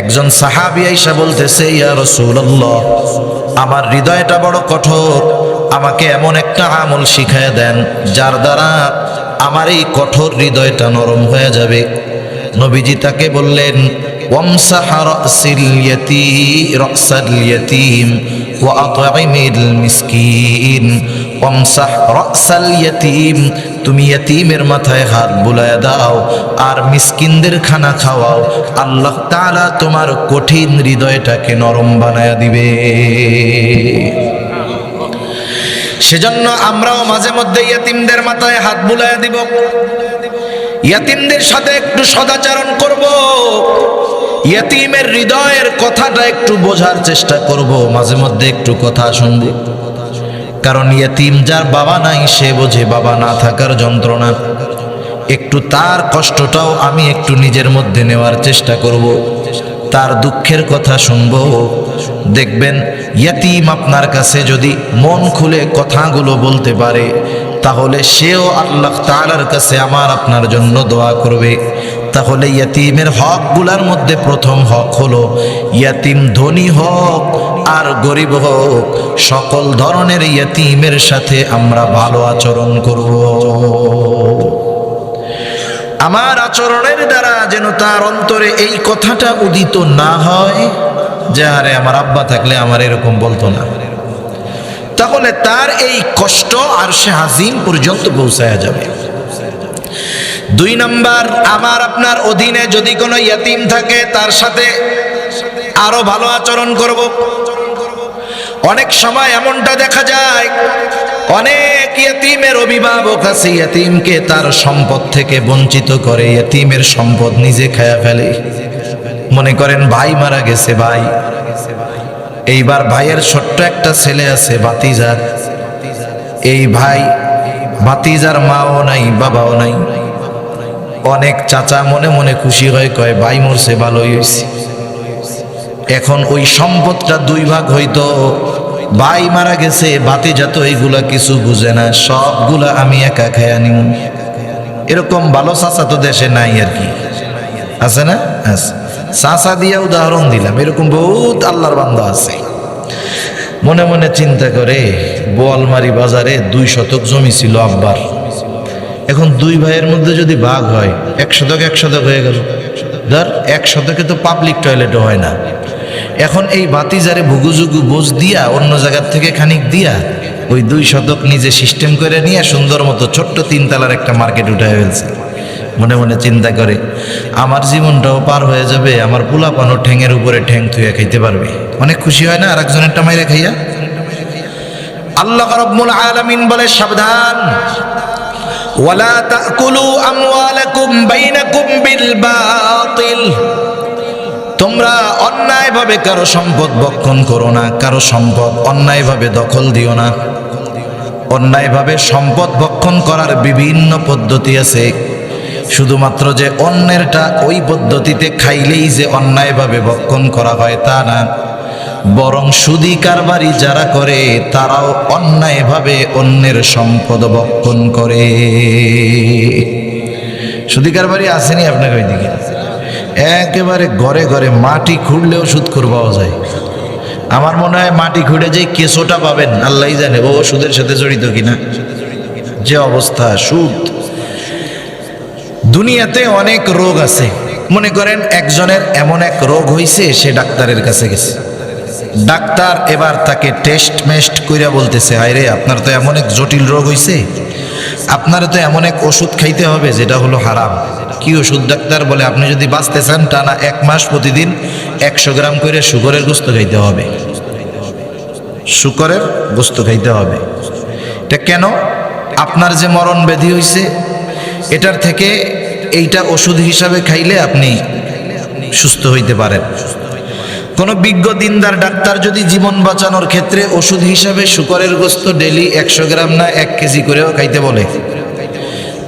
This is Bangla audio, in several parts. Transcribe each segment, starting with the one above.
একজন সাহাবী আয়েশা বলতেছে, ইয়া রাসূলুল্লাহ, আমার হৃদয়টা বড় কঠোর, আমাকে এমন একটা আমল শিখায় দেন যার দ্বারা আমার এই কঠোর হৃদয়টা নরম হয়ে যাবে। নবীজি তাকে বললেন, ওয়ামসাহ রাসিল ইয়াতীম ওয়া আত'ইমিল মিসকিন। ওয়ামসাহ রাসাল ইয়াতীম, তুমি ইয়াতীমের মাথায় হাত বুলায় দাও আর মিসকিনদের খানা খাওয়াও, আল্লাহ তাআলা তোমার কঠিন হৃদয়টাকে নরম বানায়া দিবে। সেজন্য আমরাও মাঝে মধ্যে ইয়াতীমদের মাথায় হাত বুলায়া দিব, ইয়াতীমদের সাথে একটু সদাচরণ করব, ইয়াতীমের হৃদয়ের কথাটা একটু বোঝার চেষ্টা করব, মাঝে মধ্যে একটু কথা শুনব। কারণ ইয়াতীম যার বাবা নাই সে বোঝে বাবা না থাকার যন্ত্রণা। একটু তার কষ্টটাও আমি একটু নিজের মধ্যে নেওয়ার চেষ্টা করব, তার দুঃখের কথা শুনব। দেখবেন ইয়াতীম আপনার কাছে যদি মন খুলে কথাগুলো বলতে পারে, তাহলে সেও আল্লাহ তাআলার কাছে আমার আপনার জন্য দোয়া করবে। তাহলে ইয়াতীমের হকগুলোর মধ্যে প্রথম হক হলো, ইয়াতীম ধনী হোক আর গরিব হোক, সকল ধরনের ইয়াতীমের সাথে আমরা ভালো আচরণ করব। আমার আচরণের দ্বারা যেন তার অন্তরে এই কথাটা উদিত না হয় যে আরে আমার আব্বা থাকলে আমার এরকম বলতো না, তাহলে তার এই কষ্ট আরশে আজিম পর্যন্ত পৌঁছায়া যাবে। 2 নাম্বার, আমার আপনার অধীনে যদি কোনো ইয়াতীম থাকে তার সাথে আরো ভালো আচরণ করব। অনেক সময় এমনটা দেখা যায়, অনেক ইয়াতীমের অভিভাবক আছে, ইয়াতীমকে তার সম্পদ থেকে বঞ্চিত করে, ইয়াতীমের সম্পদ নিজে খায়া ফেলে। মনে করেন ভাই মারা গেছে, ভাই এইবার ভাইয়ের ছোট্ট একটা ছেলে আছে ভাতিজা, এই ভাই ভাতিজার মাও নাই বাবাও নাই। অনেক চাচা মনে মনে খুশি হয়, কয় ভাই মরছে ভালোই হয়েছে। এখন ওই সম্পদটা 2 ভাগ হইতো, ভাই মারা গেছে, ভাতিজা তো এইগুলা কিছু বুঝে না, সবগুলা আমি একা খায়া নিব। এরকম ভালো চাচা তো দেশে নাই আর কি, আছে না? আছে। চাচা দিয়া উদাহরণ দিলাম, এরকম বহুত আল্লাহর বান্দা আছে। মনে মনে চিন্তা করে, বোয়ালমারি বাজারে 2 শতক জমি ছিল আব্বার, এখন 2 ভাইয়ের মধ্যে যদি ভাগ হয় 1 শতক 1 শতক হয়ে গেল। ধর 1 শতকে তো পাবলিক টয়লেটও হয় না। এখন এই ভাতিজারে ভুগুজুগু বোঝ দিয়া অন্য জায়গার থেকে খানিক দিয়া ওই 2 শতক নিজে সিস্টেম করে নিয়ে সুন্দর মতো ছোট্ট 3 তলার একটা মার্কেট উঠায় ফেলছে। মনে মনে চিন্তা করে, আমার জীবনটাও পার হয়ে যাবে, আমার পোলাপানও ঠ্যাঙের উপরে ঠ্যাং থুয়ে খাইতে পারবে। অনেক খুশি হয় না আর একজনেরটা মাইরে খাইয়া? আল্লাহ রাব্বুল আলামিন বলে, সাবধান, ওয়ালা তাকুলু আমওয়ালাকুম বাইনাকুম বিল বাতিল, তোমরা অন্যায়ভাবে কারো সম্পদ ভক্ষণ করো না, কারো সম্পদ অন্যায়ভাবে দখল দিও না। অন্যায়ভাবে সম্পদ ভক্ষণ করার বিভিন্ন পদ্ধতি আছে, শুধুমাত্র যে অন্যেরটা ওই পদ্ধতিতে খাইলেই যে অন্যায়ভাবে ভক্ষণ করা হয় তা না, বরং সুদী কারবারি যারা করে তারাও অন্যায়ভাবে অন্যের সম্পদ ভক্ষণ করে। সুদী কারবারি আসেনি আপনাকে ওইদিকে? একেবারে ঘরে ঘরে মাটি খুঁড়লেও সুদখোর পাওয়া যায়। আমার মনে হয় মাটি খুঁড়ে যে কেঁচোটা পাবেন আল্লাহ জানে ও সুদের সাথে জড়িত কিনা। যে অবস্থা সুদ। দুনিয়াতে অনেক রোগ আছে, মনে করেন একজনের এমন এক রোগ হয়েছে, সে ডাক্তারের কাছে গেছে, ডাক্তার এবার তাকে টেস্ট মেস্ট কইরা বলতেছে, হায় রে আপনার তো এমন এক জটিল রোগ হয়েছে, আপনার তো এমন এক ওষুধ খাইতে হবে যেটা হলো হারাম। কি ওষুধ? ডাক্তার বলে, আপনি যদি বাঁচতে চান টানা 1 মাস প্রতিদিন 100 গ্রাম করে শুকরের গোস্ত খাইতে হবে, শুকরের গোস্ত খাইতে হবে। এটা কেন? আপনার যে মরণ ব্যাধি হয়েছে এটার থেকে এইটা ওষুধ হিসাবে খাইলে আপনি সুস্থ হইতে পারেন। কোনো বিজ্ঞ দিনদার ডাক্তার যদি জীবন বাঁচানোর ক্ষেত্রে ওষুধ হিসাবে শুকরের গোস্ত ডেলি 100 গ্রাম না 1 কেজি করেও খাইতে বলে,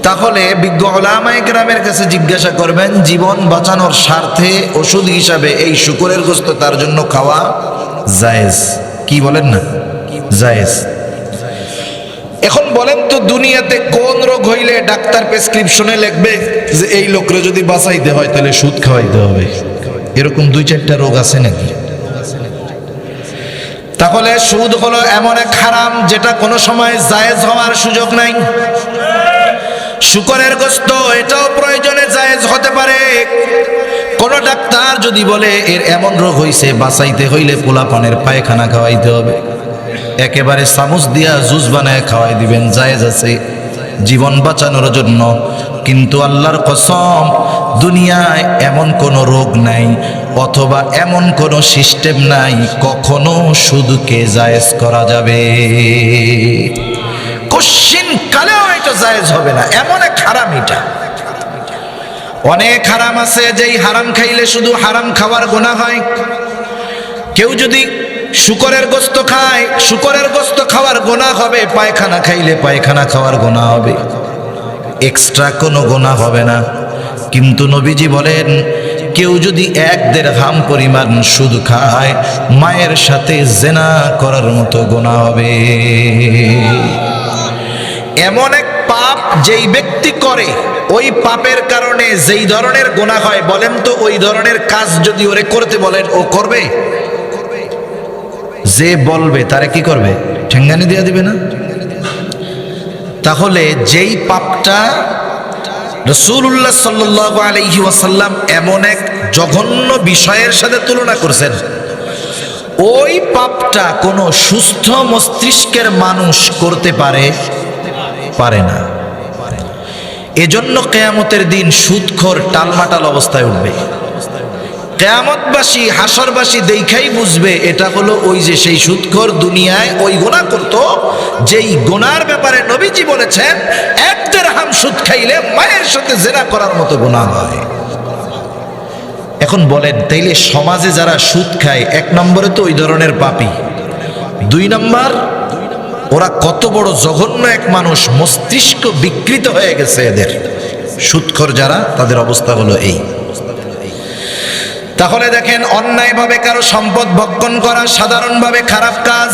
তাহলে বিজ্ঞ উলামায়ে কেরামের কাছে জিজ্ঞাসা করবেন, জীবন বাঁচানোর স্বার্থে ওষুধ হিসাবে এই শুকরের গোস্ত তার জন্য খাওয়া জায়েজ? কি বলেন না? জায়েজ। এখন বলেন তো, দুনিয়াতে কোন রোগ হইলে ডাক্তার প্রেসক্রিপশনে লিখবে যে এই লোকরে যদি বাঁচাইতে হয় তাহলে সুদ খাওয়াইতে হবে? এরকম 2-4টা রোগ আছে নাকি? তাহলে সুদ হলো এমন এক হারাম যেটা কোনো সময় জায়েজ হওয়ার সুযোগ নাই। শুকরের গোশত এটাও প্রয়োজনে জায়েজ হতে পারে। কোন ডাক্তার যদি বলে এর এমন রোগ হইছে, বাঁচাইতে হইলে পোলাপানের পায়খানা খাওয়াইতে হবে, একেবারে চামচ দিয়া জুস বানায় খাওয়াই দিবেন, জায়েজ আছে জীবন বাঁচানোর জন্য। কিন্তু আল্লাহর কসম, দুনিয়ায় এমন কোন রোগ নাই অথবা এমন কোন সিস্টেম নাই কখনো সুদকে জায়েজ করা যাবে। কোশ্চিন কালেও এটা জায়েজ হবে না, এমন এক হারাম এটা। অনেক হারাম আছে যেই হারাম খাইলে শুধু হারাম খাওয়ার গুনাহ হয়। কেউ যদি শুকরের গোশত খায়, শুকরের গোশত খাওয়ার গুনাহ হবে, পায়খানা খাইলে পায়খানা খাওয়ার গুনাহ হবে, এক্সট্রা কোনো গুনাহ হবে না। কিন্তু নবীজি বলেন কেউ যদি 1 দিরহাম পরিমাণ সুদ খায়, মায়ের সাথে জিনা করার মতো গুনাহ হবে। এমন এক পাপ যেই ব্যক্তি করে, ওই পাপের কারণে যেই ধরনের গুনাহ হয়, বলেন তো ওই ধরনের কাজ যদি ওরে করতে বলেন ও করবে? যে বলবে তারে কি করবে? ঠেঙ্গানি দিয়ে দিবে না? তাহলে যেই পাপটা রাসূলুল্লাহ সাল্লাল্লাহু আলাইহি ওয়াসাল্লাম এমন এক জঘন্য বিষয়ের সাথে তুলনা করছেন, ওই পাপটা কোনো সুস্থ মস্তিষ্কের মানুষ করতে পারে না। এজন্য কিয়ামতের দিন সুদখোর টালমাটাল অবস্থায় উঠবে। কিয়ামতবাসী, হাসরবাসী দেখাই বুঝবে এটা হলো ওই যে সেই সুদখোর দুনিয়ায় ওই গুনাহ করত, যেই গুনার ব্যাপারে নবীজি বলেছেন 1 দিরহাম সুদ খাইলে মায়ের সাথে জিনা করার মতো গুনাহ হয়। এখন বলেন তাইলে সমাজে যারা সুদ খায়, 1 নম্বরে তো ওই ধরনের পাপী, 2 নম্বর ওরা কত বড় জঘন্য এক মানুষ, মস্তিষ্ক বিকৃত হয়ে গেছে এদের। সুদখোর যারা, তাদের অবস্থা হলো এই। তাহলে দেখেন, অন্যায়ভাবে কারো সম্পদ ভক্ষণ করা সাধারণভাবে খারাপ কাজ।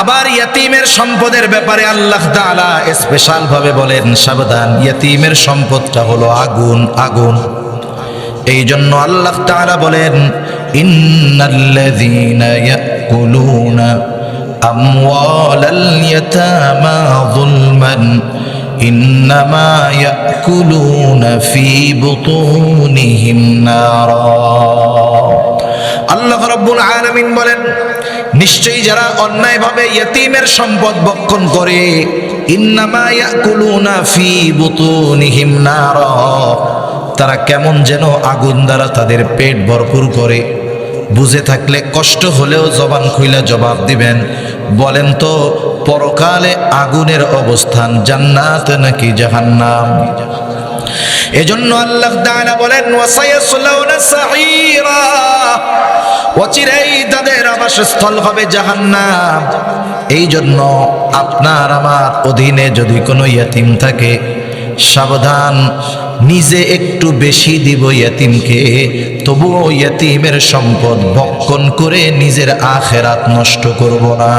আবার ইয়াতিমের সম্পদের ব্যাপারে আল্লাহ তাআলা স্পেশাল ভাবে বলেন সাবধান, ইয়াতিমের সম্পদটা হলো আগুন। এই জন্য আল্লাহ তাআলা বলেন ইন্নাল্লাযীনা ইয়াকুলুনা আমওয়ালাল ইয়াতামা যুলমান ইন্নামা ইয়াকুলুনা ফি বুতুনিহিম নারা। আল্লাহ রাব্বুল আলামিন বলেন নিশ্চয়ই যারা অন্যায়ভাবে ইয়তীমের সম্পদ ভক্ষণ করে, ইন্নামা ইয়াকুলুনা ফি বুতুনিহিম নারা, তারা কেমন যেন আগুন দ্বারা তাদের পেট ভরপুর করে। বুঝে থাকলে কষ্ট হলেও জবান খুইলা জবাব দিবেন, বলেন তো পরকালে আগুনের অবস্থান জান্নাত নাকি জাহান্নাম? এজন্য আল্লাহ তাআলা বলেন ওয়াসায়াসলাউনা সাঈরা, অচিরেই তাদের আবাসস্থল হবে জাহান্নাম। এই জন্য আপনার আমার অধীনে যদি কোনো ইয়তীম থাকে, সাবধান, নিজে একটু বেশি দিব ইয়তীমকে, তবুও ইয়তীমের সম্পদ ভক্ষণ করে নিজের আখিরাত নষ্ট করব না।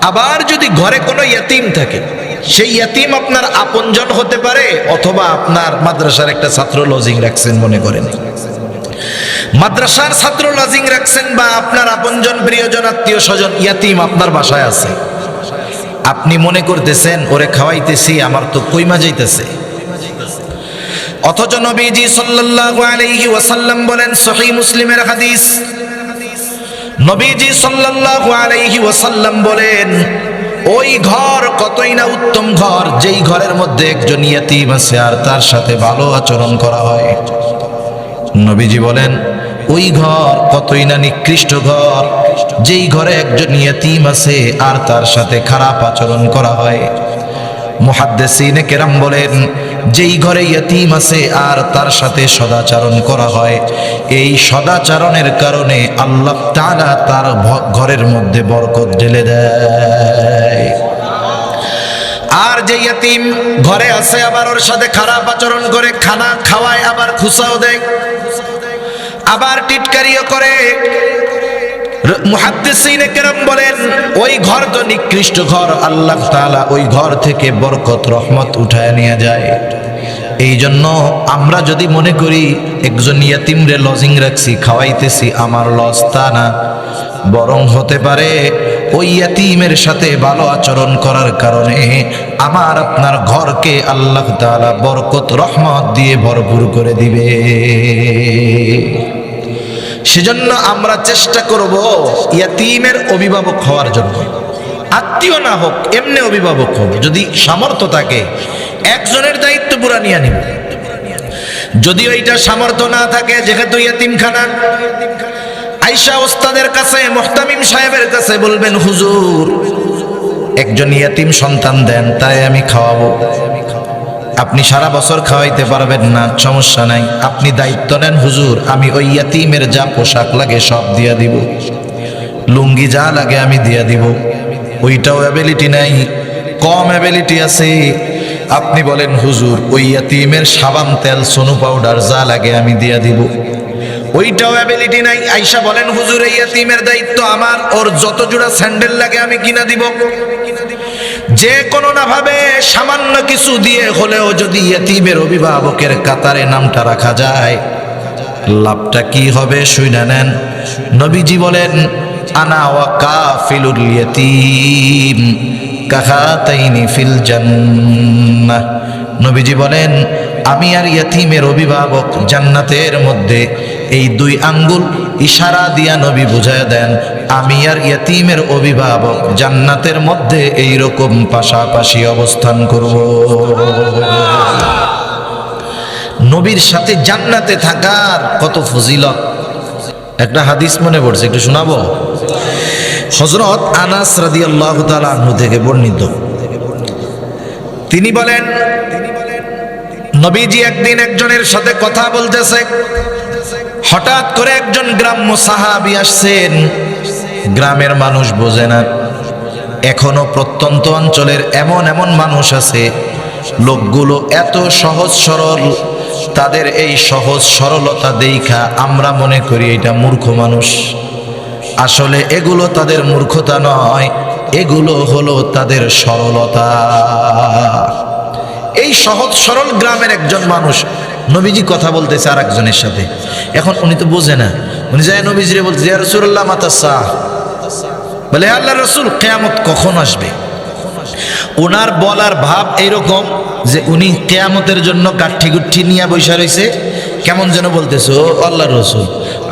আবার যদি ঘরে কোনো ইয়তীম থাকে, সেই ইয়তীম আপনার আপনজন হতে পারে, অথবা আপনার মাদ্রাসার একটা ছাত্র লজিং রাখছেন, মনে করেন মাদ্রাসার ছাত্র লজিং রাখছেন, বা আপনার আপনজন প্রিয়জন আত্মীয় স্বজন ইয়তীম আপনার বাসায় আছে, আপনি মনে করতেছেন ওরে খাওয়াইতেছি, আমার তো কইমা যাইতেছে। অথচ নবীজি সাল্লাল্লাহু আলাইহি ওয়াসাল্লাম বলেন, সহিহ মুসলিমের হাদিস, নবীজি সাল্লাল্লাহু আলাইহি ওয়াসাল্লাম বলেন, ওই ঘর কতই না উত্তম ঘর, যেই ঘরের মধ্যে একজন ইয়তীম আছে আর তার সাথে ভালো আচরণ করা হয়। নবীজি বলেন ওই ঘর কতই না নিকৃষ্ট ঘর, যেই ঘরে একজন ইয়তীম আছে আর তার সাথে খারাপ আচরণ করা হয়। মুহাদ্দিসিনে কেরাম বলেন, যেই ঘরে ইয়তীম আছে আর তার সাথে সদাচরণ করা হয়, এই সদাচরণের কারণে আল্লাহ তাআলা তার ঘরের মধ্যে বরকত ঢেলে দেয়। আর যে ইয়তীম ঘরে আছে আবার ওর সাথে খারাপ আচরণ করে, খানা খাওয়ায়, আবার খুসাও দেয়, আবার টিটকারিও করে, মুহাদ্দিসিনে কেরাম বলেন ওই ঘর তো নিকৃষ্ট ঘর, আল্লাহ তাআলা ওই ঘর থেকে বরকত রহমত উঠায় নিয়ে যায়। এই জন্য আমরা যদি মনে করি একজন ইয়াতিমরে লজিং রাখছি, খাওয়াইতেছি, আমার লস, তা না। বরং হতে পারে ওই ইয়াতিমের সাথে ভালো আচরণ করার কারণে আমার আপনার ঘরকে আল্লাহ তাআলা বরকত রহমত দিয়ে ভরপুর করে দিবে। সেজন্য আমরা চেষ্টা করব ইয়াতিমের অভিভাবক হওয়ার জন্য। আত্মীয় না হোক, এমনি অভিভাবক হোক, যদি সামর্থ্য থাকে একজনের দায়িত্ব পুরা নিয়ে নিব। যদি ওইটা সামর্থ্য না থাকে, যেহেতু ইয়াতিমখানা, আয়েশা ওস্তাদের কাছে, মুহতামিম সাহেবের কাছে বলবেন, হুজুর একজন ইয়াতিম সন্তান দেন, তাই আমি খাওয়াবো। আপনি সারা বছর খাওয়াইতে পারবেন না, সমস্যা নাই, আপনি দায়িত্ব নেন হুজুর, আমি ওই ইয়াতিমের যা পোশাক লাগে সব দিয়া দিব, লুঙ্গি যা লাগে আমি দিয়া দিব। ওইটাও অ্যাবিলিটি নাই, কম অ্যাবিলিটি আছে, আপনি বলেন হুজুর ওই ইয়াতিমের সাবান, তেল, সোনু পাউডার যা লাগে আমি দিয়া দিব। ওইটাও অ্যাবিলিটি নাই। আয়েশা বলেন, হুজুর এই ইয়াতিমের দায়িত্ব আমার, ওর যত জোড়া স্যান্ডেল লাগে আমি কিনা দিব। যে কোনো না ভাবে সামান্য কিছু দিয়ে হলেও যদি ইয়াতিমের অভিভাবকের কাতারে নামটা রাখা যায়, লাভটা কি হবে শুইনা নেন। নবীজি বলেন, আনা ওয়া কাফিলুল ইয়াতিম কাহাতাইনি ফিল জান্নাহ। নবীজি বলেন, আমি আর ইয়াতিমের অভিভাবক জান্নাতের মধ্যে, এই দুই আঙ্গুল ইশারা দিয়া নবী বুঝায় দেন, আমি আর ইয়াতিমের অভিভাবক জান্নাতের মধ্যে এই রকম পাশাপাশি অবস্থান করব। নবীর সাথে জান্নাতে থাকার কত ফজিলত। একটা হাদিস মনে পড়ছে, একটু শোনাবো। হযরত আনাস রাদিয়াল্লাহু তাআলা আনহু থেকে বর্ণিত, তিনি বলেন, নবীজি একদিন একজনের সাথে কথা বলতেছে, হঠাৎ করে একজন গ্রাম্য সাহাবী আসছেন। গ্রামের মানুষ বোঝে না, এখনো প্রত্যন্ত অঞ্চলের এমন এমন মানুষ আছে, লোকগুলো এত সহজ সরল, তাদের এই সহজ সরলতা দেখা আমরা মনে করি এটা মূর্খ মানুষ। আসলে এগুলো তাদের মূর্খতা নয়, এগুলো হলো তাদের সরলতা। এই সহজ সরল গ্রামের একজন মানুষ, নবীজি কথা বলতেছে আর একজনের সাথে। এখন উনি তো বোঝে না, উনি যায় নবীজিরে বলতে, ইয়া রাসূলুল্লাহ মাতা সাআহ, বলে আল্লাহর রাসূল কিয়ামত কখন আসবে। ওনার বলার ভাব এইরকম যে উনি কিয়ামতের জন্য কাঠি গুঠি নিয়ে বসে রয়েছে, কেমন যেন বলতেছে, ও আল্লাহর রাসূল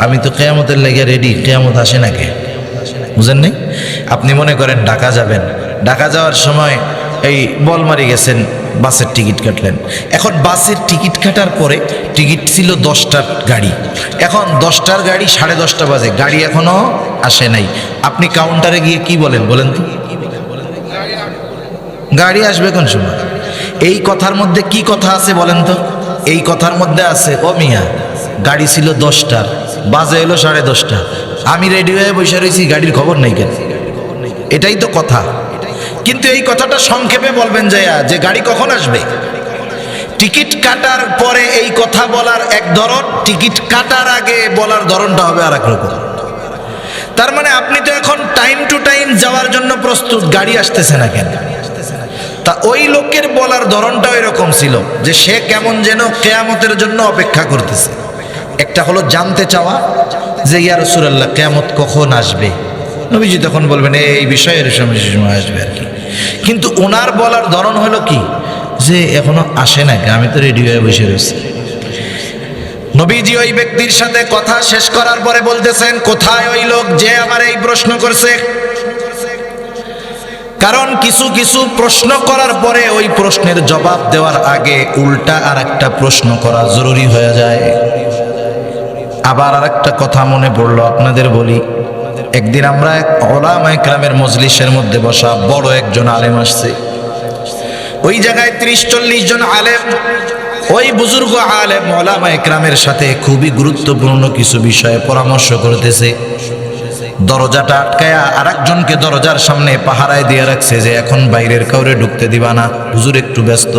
আমি তো কিয়ামতের লেগে রেডি, কিয়ামত আসে না কে? বুঝেন নাই? আপনি মনে করেন ঢাকা যাবেন, ঢাকা যাওয়ার সময় এই বলমারি গেছেন, বাসের টিকিট কাটলেন। এখন বাসের টিকিট কাটার পরে, টিকিট ছিল 10টার গাড়ি, এখন 10টার গাড়ি 10:30 বাজে, গাড়ি এখনো আসে নাই। আপনি কাউন্টারে গিয়ে কি বলেন, বলেন তো? গাড়ি আসবে কোন সময়? এই কথার মধ্যে কি কথা আছে বলেন তো? এই কথার মধ্যে আছে, ও মিয়া গাড়ি ছিল 10টার, বাজে এলো 10:30, আমি রেডি হয়ে বসে রয়েছি, গাড়ির খবর নাই কেন? এটাই তো কথা। কিন্তু এই কথাটা সংক্ষেপে বলবেন যে গাড়ি কখন আসবে। টিকিট কাটার পরে এই কথা বলার এক ধরন, টিকিট কাটার আগে বলার ধরনটা হবে আর এক রকম। তার মানে আপনি তো এখন টাইম টু টাইম যাওয়ার জন্য প্রস্তুত, গাড়ি আসতেছে না কেন? তা ওই লোকের বলার ধরনটাও এরকম ছিল যে সে কেমন যেন কিয়ামতের জন্য অপেক্ষা করতেছে। একটা হলো জানতে চাওয়া যে ইয়া রাসূলুল্লাহ কিয়ামত কখন আসবে। নবীজি তখন বলবেন এই বিষয়ের সময় আসবে আর কি। কিন্তু ওনার বলার ধরন হলো কি, যে এখনো আসে না, আমি তো রেডি হয়ে বসে রয়েছি। নবীজি ওই ব্যক্তির সাথে কথা শেষ করার পরে বলতেছেন, কোথায় ওই লোক যে আমার এই প্রশ্ন করছে? কারণ কিছু কিছু প্রশ্ন করার পরে ওই প্রশ্নের জবাব দেওয়ার আগে উল্টা আর একটা প্রশ্ন করা জরুরি হয়ে যায়। আবার আর একটা কথা মনে পড়লো, আপনাদের বলি। একদিন আমরা এক উলামা ইকরামের মজলিসের মধ্যে বসা, বড় একজন আলেম আসছে। ওই জায়গায় 30-40 জন আলেম, ওই বুজুর্গ আলেম উলামা ইকরামের সাথে খুবই গুরুত্বপূর্ণ কিছু বিষয়ে পরামর্শ করতেছে। দরজাটা আটকায়া আরেকজনকে দরজার সামনে পাহারায় দিয়ে রাখছে যে এখন বাইরের কাউরে ঢুকতে দিবা না, হুজুর একটু ব্যস্ত।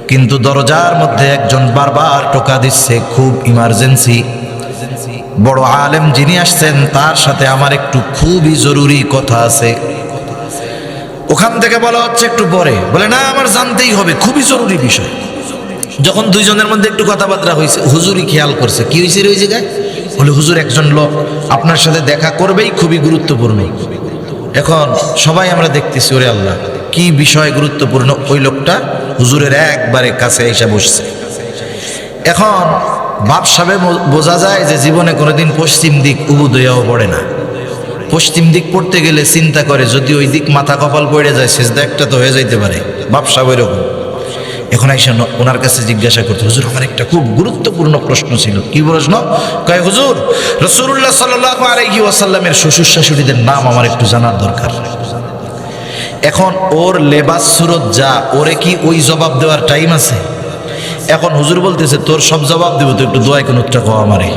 কিন্তু দরজার মধ্যে একজন বারবার টোকা দিচ্ছে, খুব ইমার্জেন্সি। বড় আলেম যিনি আসছেন তার সাথে আমার একটু খুবই জরুরি কথা আছে। ওখান থেকে বলা হচ্ছে একটু পরে, বলে না আমার জানতেই হবে, খুবই জরুরি বিষয়। যখন দুইজনের মধ্যে একটু কথাবার্তা হয়েছে, হুজুরই খেয়াল করছে কি হয়েছে ওই জায়গায়। বলে হুজুর একজন লোক আপনার সাথে দেখা করবেই, খুবই গুরুত্বপূর্ণ। এখন সবাই আমরা দেখতেছি, ওরে আল্লাহ কি বিষয় গুরুত্বপূর্ণ। ওই লোকটা হুজুরের একবারে কাছে এসে বসছে। এখন ভাবসাবে বোঝা যায় যে জীবনে কোনোদিন পশ্চিম দিক উবুদয়াও পড়ে না। পশ্চিম দিক পড়তে গেলে চিন্তা করে যদি ওই দিক মাথা কপাল পড়ে যায় সেজদা একটা তো হয়ে যাইতে পারে, ভাবসাব এরকম। এখন আইসা ওনার কাছে জিজ্ঞাসা করতে, হুজুর আমার একটা খুব গুরুত্বপূর্ণ প্রশ্ন ছিল। কি প্রশ্ন? কয় হুজুর রাসূলুল্লাহ সাল্লাল্লাহু আলাইহি ওয়াসাল্লামের শ্বশুর শাশুড়িদের নাম আমার একটু জানার দরকার। এখন ওর লেবাস সুরত যা, ওরে কি ওই জবাব দেওয়ার টাইম আছে? এখন হুজুর বলতেছে তোর সব জবাব দেবো, তো একটু দোয়া কোনটা কও আমারে।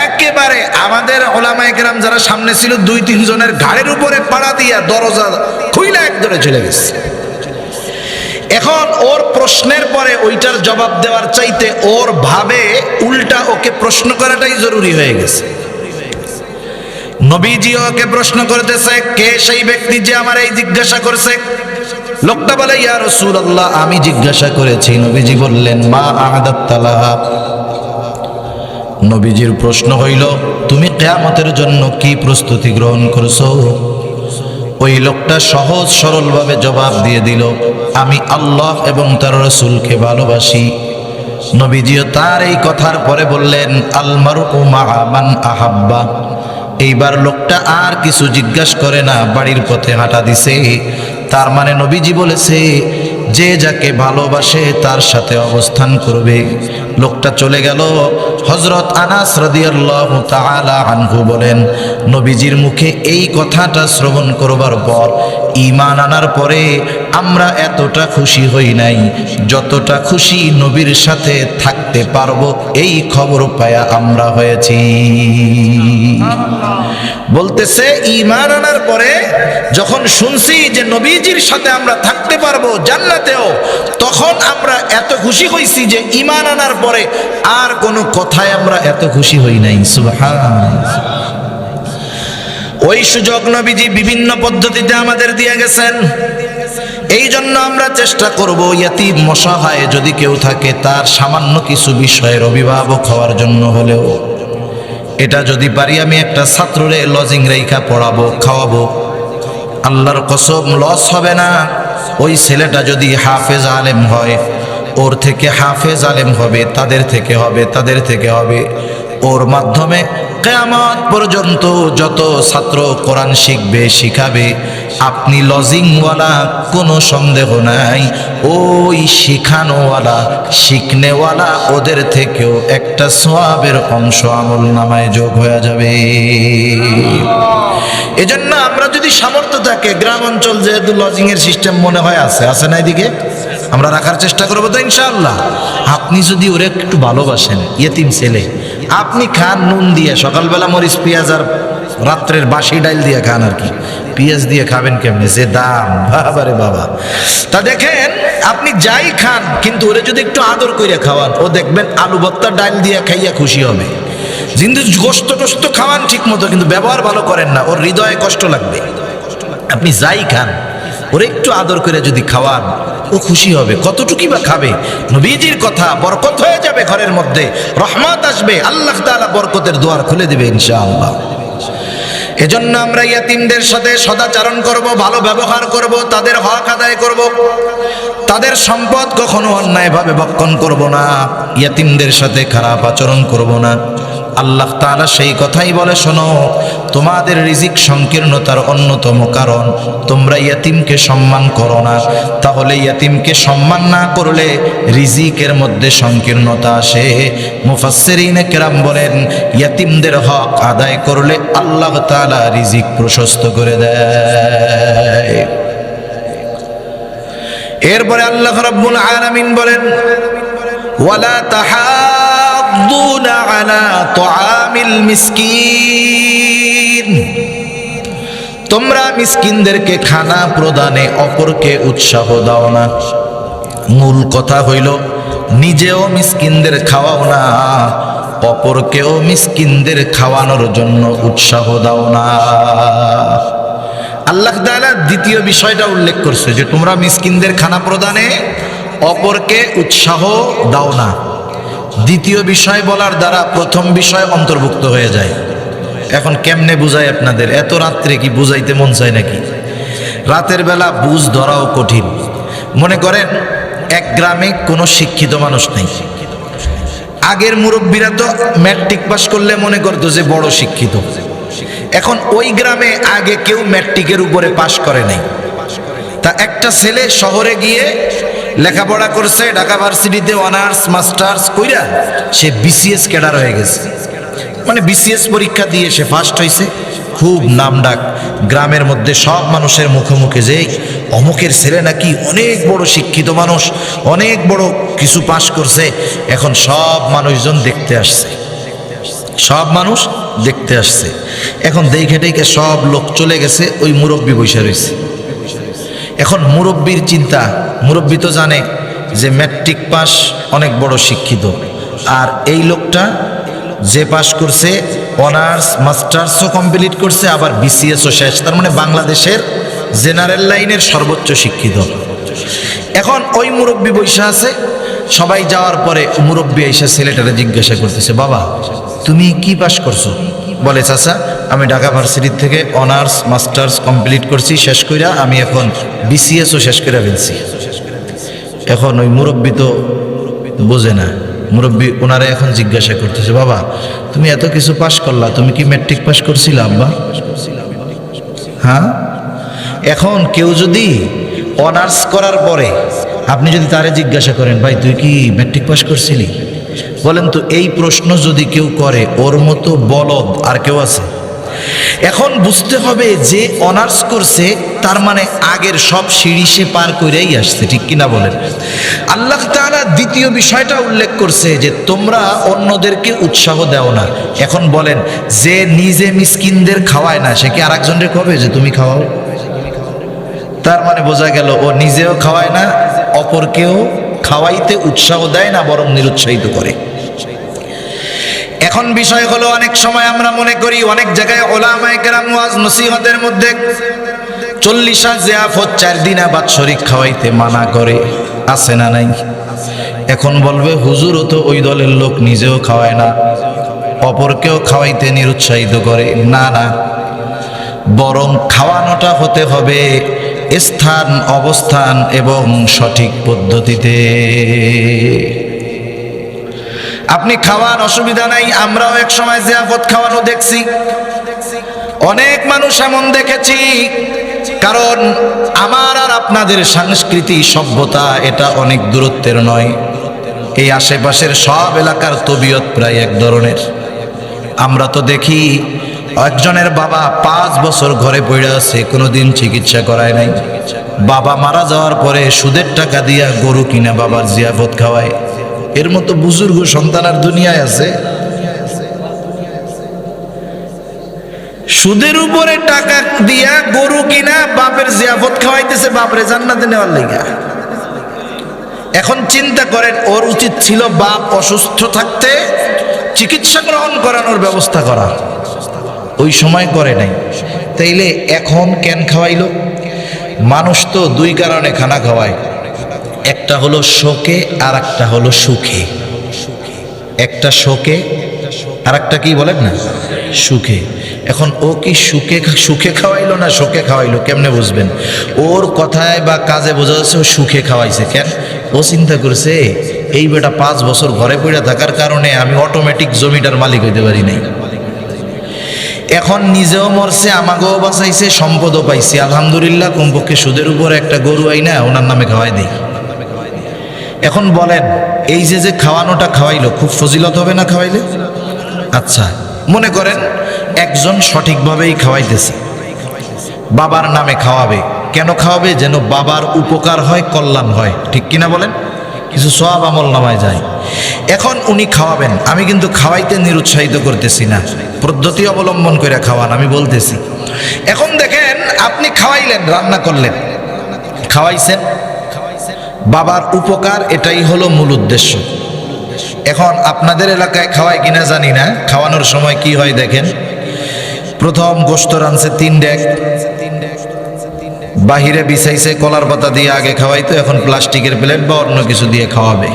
একেবারে আমাদের ওলামায়ে কেরাম যারা সামনে ছিল, 2-3 জনের ঘাড়ের উপরে পাড়া দিয়া দরজা খুইলা একদরে চলে গেছে। এখন ওর প্রশ্নের পরে ওইটার জবাব দেওয়ার চাইতে ওর ভাবে উল্টা ওকে প্রশ্ন করাটাই জরুরি হয়ে গেছে। নবীজি ওকে প্রশ্ন করতেছে, কে সেই ব্যক্তি যে আমার এই জিজ্ঞাসা করছে? লোকটা বলে, ইয়া রাসূলুল্লাহ আমি জিজ্ঞাসা করেছি। নবীজি বললেন, মা আ'দাত্তালাহা। নবীজির প্রশ্ন হইল, তুমি কিয়ামতের জন্য কি প্রস্তুতি গ্রহণ করছো? ওই লোকটা সহজ সরলভাবে জবাব দিয়ে দিল, আমি আল্লাহ এবং তার রাসূলকে ভালোবাসি। নবীজিও তার এই কথার পরে বললেন, আল মারউ মা'a মান আহাব্বা। এইবার লোকটা আর কিছু জিজ্ঞাসা করে না, বাড়ির পথে হাঁটা দিছে। তার মানে নবীজি বলেছে যে যাকে ভালোবাসে তার সাথে অবস্থান করবে। লোকটা চলে গেল। হযরত আনাস রাদিয়াল্লাহু তাআলা আনহু বলেন, নবীজির মুখে এই কথাটা শ্রবণ করবার পর, ঈমান আনার পরে আমরা এতটা খুশি হই নাই যতটা খুশি নবীর সাথে থাকতে পারবো এই খবর পায়া আমরা হয়েছি। বলতেছে ঈমান আনার পরে যখন শুনছি যে নবীজির সাথে আমরা থাকতে পারবো জান্নাতেও, তখন আমরা এত খুশি হইছি যে ঈমান আনার পরে আর কোনো কথায় আমরা এত খুশি হই নাই। সুবহানাল্লাহ। ওই সুযোগ নবীজি বিভিন্ন পদ্ধতিতে আমাদের দিয়ে গেছেন। এই জন্য আমরা চেষ্টা করব ইয়াতীম অসহায় যদি কেউ থাকে তার সামান্য কিছু বিষয়ের অভিভাবক হওয়ার জন্য হলেও, এটা যদি পারি আমি একটা ছাত্ররে লজিং রেখা পড়াবো, খাওয়াবো, আল্লাহর কসম লস হবে না। ওই ছেলেটা যদি হাফেজ আলেম হয়, ওর থেকে হাফেজ আলেম হবে, তাদের থেকে হবে, তাদের থেকে হবে। ওর মাধ্যমে কিয়ামত পর্যন্ত যত ছাত্র কোরআন শিখবে, শিখাবে, আপনি লজিংওয়ালা কোনো সন্দেহ নাই, ওই শিখানোওয়ালা শিখনেওয়ালা ওদের থেকেও একটা সওয়াবের অংশ আমল নামায় যোগ হয়ে যাবে। এজন্য আমরা যদি সামর্থ্য থাকে, গ্রাম অঞ্চল যেহেতু লজিং এর সিস্টেম মনে হয় আছে না, এদিকে আমরা রাখার চেষ্টা করবো তো ইনশাআল্লাহ। আপনি যদি ওরে একটু ভালোবাসেন, ইয়েতিম ছেলে, আপনি খান নুন দিয়ে, সকালবেলা মরিচ পেঁয়াজ আর রাত্রের বাসি ডাল দিয়ে খান। আর কি পেঁয়াজ দিয়ে খাবেন কেমনে, যে দাম, বাবারে বাবা। তা দেখেন আপনি যাই খান, কিন্তু ওরে যদি একটু আদর করে খাওয়ান, ও দেখবেন আলু ভর্তা ডাল দিয়ে খাইয়া খুশি হবে। কিন্তু গোস্ত টোস্ত খাওয়ান ঠিক মতো, কিন্তু ব্যবহার ভালো করেন না, ওর হৃদয়ে কষ্ট লাগবে। আপনি যাই খান, ওরে একটু আদর করে যদি খাওয়ান, ও খুশি হবে। কতটুকুই বা খাবে? নবীজির কথা, বরকত হয়ে যাবে ঘরের মধ্যে, রহমত আসবে, আল্লাহ তাআলা বরকতের দুয়ার খুলে দিবে ইনশাআল্লাহ। এজন্য আমরা ইয়াতিমদের সাথে সদাচরণ করব, ভালো ব্যবহার করব, তাদের হক আদায় করব, তাদের সম্পদ কখনো অন্যায়ভাবে ভক্ষণ করব না, ইয়াতিমদের সাথে খারাপ আচরণ করব না। আল্লাহ তাআলা সেই কথাই বলে, শোনো, তোমাদের রিজিক সংকীর্ণতার অন্যতম কারণ তোমরা ইয়াতিমকে সম্মান করো না। তাহলে ইয়াতিমকে সম্মান না করলে রিজিকের মধ্যে সংকীর্ণতা আসে। মুফাসসিরিনে কেরাম বলেন, ইয়াতিমদের হক আদায় করলে আল্লাহ তাআলা রিজিক প্রশস্ত করে দেয়। এরপরে আল্লাহ রাব্বুল আলামিন বলেন, ওয়ালা তাহাদ্দুনা আলা তুআমিল মিসকিন। তোমরা মিসকিনদেরকে খানা প্রদানে অপরকে উৎসাহ দাও না। মূল কথা হইল নিজেও মিসকিনদের খাওয়াও না, অপরকেও মিসকিনদের খাওয়ানোর জন্য উৎসাহ দাও না। আল্লাহ তাআলা দ্বিতীয় বিষয়টা উল্লেখ করছে যে তোমরা মিসকিনদের খানা প্রদানে অপরকে উৎসাহ দাও না। দ্বিতীয় বিষয় বলার দ্বারা প্রথম বিষয় অন্তর্ভুক্ত হয়ে যায়। এখন কেমনে বুঝাই আপনাদের? এত রাত্রে কি বুঝাইতে মন চায় নাকি? রাতের বেলা বুঝ ধরাও কঠিন। মনে করেন এক গ্রামে কোনো শিক্ষিত মানুষ নেই। আগের মুরব্বীরা তো ম্যাট্রিক পাস করলে মনে করতো যে বড় শিক্ষিত। এখন ওই গ্রামে আগে কেউ ম্যাট্রিকের উপরে পাস করে নাই। তা একটা ছেলে শহরে গিয়ে লেখাপড়া করছে, ঢাকা ভার্সিটিতে অনার্স মাস্টার্স কইরা সে বিসিএস ক্যাডার হয়ে গেছে। মানে বিসিএস পরীক্ষা দিয়ে সে ফার্স্ট হয়েছে, খুব নামডাক গ্রামের মধ্যে, সব মানুষের মুখে মুখে যে অমুকের ছেলে নাকি অনেক বড় শিক্ষিত মানুষ, অনেক বড় কিছু পাস করছে। এখন সব মানুষজন দেখতে আসছে, সব মানুষ দেখতে আসছে। এখন দেখে দেখে সব লোক চলে গেছে, ওই মুরব্বী বসে রয়েছে। এখন মুরব্বীর চিন্তা, মুরব্বী তো জানে যে ম্যাট্রিক পাস অনেক বড় শিক্ষিত, আর এই লোকটা যে পাস করছে অনার্স মাস্টার্সও কমপ্লিট করছে, আবার বিসিএসও শেষ, তার মানে বাংলাদেশের জেনারেল লাইনের সর্বোচ্চ শিক্ষিত। এখন ওই মুরব্বী বৈশা আছে, সবাই যাওয়ার পরে মুরব্বী এসে ছেলেটারে জিজ্ঞাসা করতেছে, বাবা তুমি কি পাস করছো? বলে, চাচা আমি ঢাকা ভার্সিটি থেকে অনার্স মাস্টার্স কমপ্লিট করছি, শেষ কইরা আমি এখন বিসিএসও শেষ করে ফেলছি। এখন ওই মুরব্বী তো বোঝে না, মুরব্বী ওনারা এখন জিজ্ঞাসা করতেছে, বাবা তুমি এত কিছু পাস করলা, তুমি কি ম্যাট্রিক পাস করছিলা আব্বা? হ্যাঁ। এখন কেউ যদি অনার্স করার পরে আপনি যদি তারে জিজ্ঞাসা করেন, ভাই তুই কি ম্যাট্রিক পাস করছিলি? বলেন তো এই প্রশ্ন যদি কেউ করে, ওর মতো বলদ আর কেউ আছে? এখন বুঝতে হবে যে অনার্স করছে তার মানে আগের সব সিঁড়ি সে পার করেই আসছে, ঠিক কিনা বলেন? আল্লাহ তাআলা দ্বিতীয় বিষয়টা উল্লেখ করছে যে তোমরা অন্যদেরকে উৎসাহ দাও না। এখন বলেন, যে নিজে মিসকিনদের খাওয়ায় না সে কি আরেকজনকে কবে যে তুমি খাওয়াও? তার মানে বোঝা গেল ও নিজেও খাওয়ায় না, অপরকেও খাওয়াইতে উৎসাহ দেয় না, বরং নিরুৎসাহিত করে। এখন বিষয় হলো, অনেক সময় আমরা মনে করি অনেক জায়গায় ওলামায়ে কেরাম ওয়াজ নসিহতের মধ্যে 40 জিয়াফত 4 দিনা বাৎসরিক খাওয়াইতে মানা করে, আছে না নাই? এখন বলবে হুজুরও তো ওই দলের লোক, নিজেও খাওয়ায় না অপরকেও খাওয়াইতে নিরুৎসাহিত করে। না না, বরং খাওয়ানোটা হতে হবে স্থান অবস্থান এবং সঠিক পদ্ধতিতে। আপনি খাওয়ান, অসুবিধা নাই। আমরাও এক সময় জিয়াফত খাওয়ানো দেখছি, অনেক মানুষ এমন দেখেছি। কারণ আমার আর আপনাদের সংস্কৃতি সভ্যতা এটা অনেক দূরত্বের নয়, এই আশেপাশের সব এলাকার তবিয়ত প্রায় এক ধরনের। আমরা তো দেখি একজনের বাবা 5 বছর ঘরে পড়ে আছে, কোনোদিন চিকিৎসা করায় নাই। বাবা মারা যাওয়ার পরে সুদের টাকা দিয়া গরু কিনা বাবার জিয়াফত খাওয়ায়। এর মতো বুজুর্গ সন্তান আর দুনিয়ায় আছে? সুদের উপরে টাকা দিয়া গরু কিনা বাপের জিয়াফত খাওয়াইতেছে, বাপরে জান্নাতে নেওয়ার লাগা। এখন চিন্তা করেন, ওর উচিত ছিল বাপ অসুস্থ থাকতে চিকিৎসা গ্রহণ করানোর ব্যবস্থা করা, ওই সময় করে নাই। তাইলে এখন কেন খাওয়াইলো? মানুষ তো 2 কারণে খানা খাওয়ায়, একটা হলো শোকে আর একটা হলো সুখে। একটা শোকে আর একটা কি বলেন না, সুখে। এখন ও কি সুখে খাওয়াইলো না শোকে খাওয়াইলো? কেমনে বুঝবেন? ওর কথায় বা কাজে বোঝা যাচ্ছে ও সুখে খাওয়াইছে। কেন? ও চিন্তা করছে এই বেটা 5 বছর ঘরে পড়ে থাকার কারণে আমি অটোমেটিক জমিটার মালিক হইতে পারি নাই। এখন নিজেও মরছে, আমাকেও বাঁচাইছে, সম্পদও পাইছে, আলহামদুলিল্লাহ, কমপক্ষে সুদের উপর একটা গরু আইনা ওনার নামে খাওয়াই দেই। এখন বলেন, এই যে খাওয়ানোটা খাওয়াইলো, খুব ফজিলত হবে না খাওয়াইলে? আচ্ছা, মনে করেন একজন সঠিকভাবেই খাওয়াইতেছে, বাবার নামে খাওয়াবে। কেন খাওয়াবে? যেন বাবার উপকার হয়, কল্যাণ হয়, ঠিক কিনা বলেন? কিছু সওয়াব আমল নামায় যায়। এখন উনি খাওয়াবেন, আমি কিন্তু খাওয়াইতে নিরুৎসাহিত করতেছি না, পদ্ধতি অবলম্বন করে খাওয়ান আমি বলতেছি। এখন দেখেন, আপনি খাওয়াইলেন, রান্না করলেন, খাওয়াইছেন, বাবার উপকার, এটাই হলো মূল উদ্দেশ্য। এখন আপনাদের এলাকায় খাওয়ায় কিনা জানি না, খাওয়ানোর সময় কি হয় দেখেন, প্রথম গোশত রানছে 3 ডেক, বাহিরে বিছাইছে কলার পাতা দিয়ে আগে খাওয়াইতো, এখন প্লাস্টিকের প্লেট বা অন্য কিছু দিয়ে খাওয়াবে।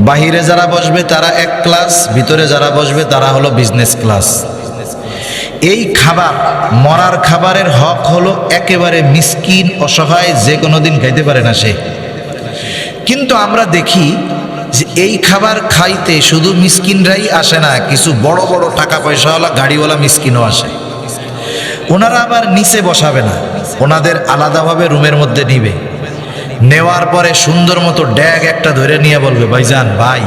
বাহিরে যারা বসবে তারা এক ক্লাস, ভিতরে যারা বসবে তারা হলো বিজনেস ক্লাস। এই খাবার, মরার খাবারের হক হলো একেবারে মিসকিন অসহায়, যে কোনো দিন খাইতে পারে না সে। কিন্তু আমরা দেখি যে এই খাবার খাইতে শুধু মিসকিনরাই আসে না, কিছু বড় বড় টাকা পয়সাওয়ালা গাড়িওয়ালা মিসকিনও আসে। ওনারা আবার নিচে বসাবে না, ওনাদের আলাদাভাবে রুমের মধ্যে নিবে। নেওয়ার পরে সুন্দর মতো ড্যাগ একটা ধরে নিয়ে বলবে, ভাইজান ভাই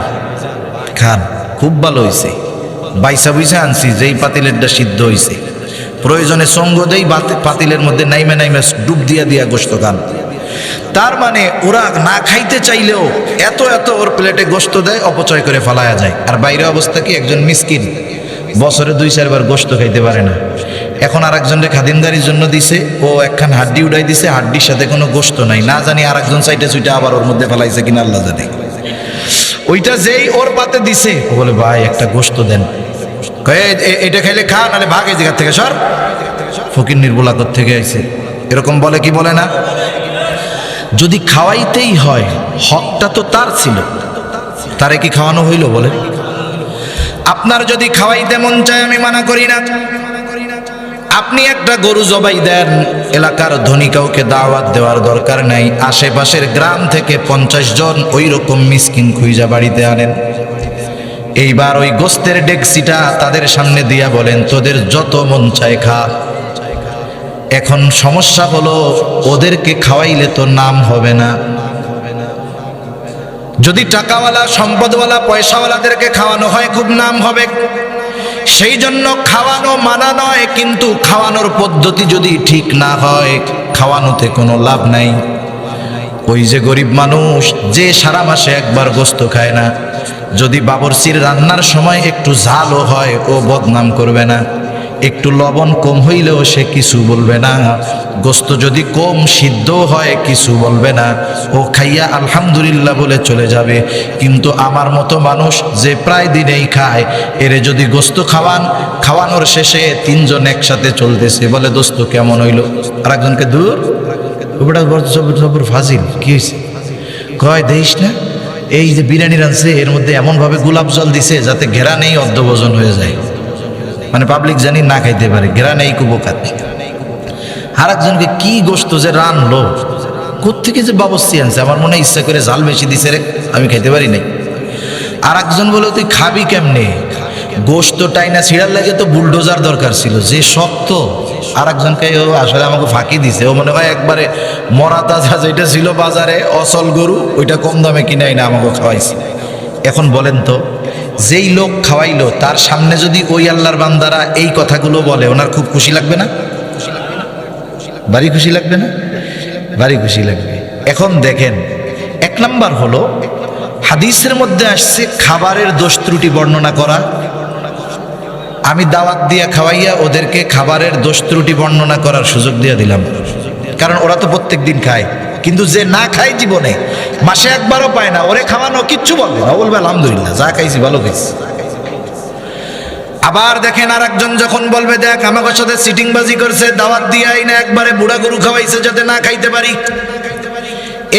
খান, খুব ভালো হয়েছে, বাইসা বুঝে আনছি, যেই পাতিলেরটা সিদ্ধ হয়েছে, প্রয়োজনে সঙ্গ দেই পাতিলের মধ্যে নাইমে নাইমে ডুব দিয়া দিয়া গোস্ত খান। তার মানে ওরা না খাইতে চাইলেও এত এত ওর প্লেটে গোস্ত দেয়, অপচয় করে ফালায়া যায়। আর বাইরে অবস্থা কি, একজন মিসকিন বছরে 2-4 বার গোস্ত খাইতে পারে না। এখন আর একজনকে খাদিমদারির জন্য দিছে, ও একখান হাড্ডি উড়াই দিছে, হাড্ডির সাথে কোনো গোস্ত নাই, না জানি আর একজন সাইটে সুইটা আবার ওর মধ্যে ফেলাইছে কিনা আল্লাহ জানে। ওইটা যেই ওর পাতে দিছে, ও বলে ভাই একটা গোস্ত দেন, এটা খাইলে খা, নাহলে ভাগ এই জায়গা থেকে সর। ফকির নির্বলাকর থেকে আইছে, এরকম বলে কি বলে না? যদি খাওয়াইতেই হয়, হকটা তো তার ছিল, তারে কি খাওয়ানো হইল বলে? আপনার যদি খাওয়াইতে মন চায় আমি মানা করি না, আপনি একটা গরু জবাই দেন, এলাকার ধনী কাউকে দাওয়াত দেওয়ার দরকার নাই, আশেপাশের গ্রাম থেকে 50 জন ওই রকম মিসকিন খুঁজা বাড়িতে আনেন। এইবার ওই গোস্তের ডেকসিটা তাদের সামনে দিয়া বলেন, তোদের যত মন চায় খা। এখন সমস্যা হলো, ওদেরকে খাওয়াইলে তো নাম হবে না। যদি টাকাওয়ালা, সম্পদওয়ালা, পয়সাওয়ালাদেরকে খাওয়ানো হয় খুব নাম হবে। সেই জন্য খাওয়ানো মানা নয়, কিন্তু খাওয়ানোর পদ্ধতি যদি ঠিক না হয়, খাওয়ানোতে কোনো লাভ নাই। ওই যে গরিব মানুষ যে সারা মাসে একবার গোস্ত খায় না, যদি বাবরচির রান্নার সময় একটু ঝালও হয়, ও বদনাম করবে না। একটু লবণ কম হইলেও সে কিছু বলবে না। গোস্ত যদি কম সিদ্ধ হয়, কিছু বলবে না, ও খাইয়া আলহামদুলিল্লাহ বলে চলে যাবে। কিন্তু আমার মতো মানুষ যে প্রায় দিনেই খায়, এরে যদি গোস্ত খাওয়ান, খাওয়ানোর শেষে 3 জন একসাথে চলতেছে, বলে দোস্ত কেমন হইল, আর একজনকে দূর ওটা জবর ফাজিল কি হয়েছে, কয় দেখিস না এই যে বিরিয়ানি রাঁধছে, এর মধ্যে এমনভাবে গোলাপ জল দিছে যাতে ঘেরা নেই অর্ধভোজন হয়ে যায়, মানে পাবলিক জানি না খাইতে পারে, ঘেরা নেই কুবোকাত। আর একজনকে কি গোস্ত যে রানলো, কোত্থেকে যে বাবস্তি আনছে, আমার মনে ইচ্ছা করে জাল বেশি দিছে রে, আমি খাইতে পারি নাই। আর একজন বলে তুই খাবি কেমনে, গোস্ত টাইনা ছিঁড়ার লাগে তো বুলডোজার দরকার ছিল, যে শক্ত। আর একজনকে ও আসলে আমাকে ফাঁকি দিছে, ও মনে হয় একবারে মরা তাজা যেটা ছিল বাজারে অসল গরু, ওইটা কম দামে কিনাই না আমাকে খাওয়াইছে। এখন বলেন তো, যেই লোক খাওয়াইলো তার সামনে যদি ওই আল্লাহর বান্দারা এই কথাগুলো বলে, ওনার খুব খুশি লাগবে না? ভারী খুশি লাগবে না? ভারী খুশি লাগবে। এখন দেখেন, 1 নাম্বার হলো হাদিসের মধ্যে আসছে খাবারের দোষ ত্রুটি বর্ণনা করা। আমি দাওয়াত দিয়া খাওয়াইয়া ওদেরকে খাবারের দোষ ত্রুটি বর্ণনা করার সুযোগ দিয়ে দিলাম, কারণ ওরা তো প্রত্যেক দিন খায়। কিন্তু যে না খায় জীবনে, মাসে একবারও পায় না, ওরে খাওয়ানো কিচ্ছু বলবে না, বলবে আলহামদুলিল্লাহ যা খাইছি ভালো খাইছি। আবার দেখেন আর একজন যখন বলবে, দেখ আমাকে সাথে সিটিংবাজি করছে, দাওয়াত দিয়াই না একবারে বুড়া গরু খাওয়াইছে যাতে না খাইতে পারি।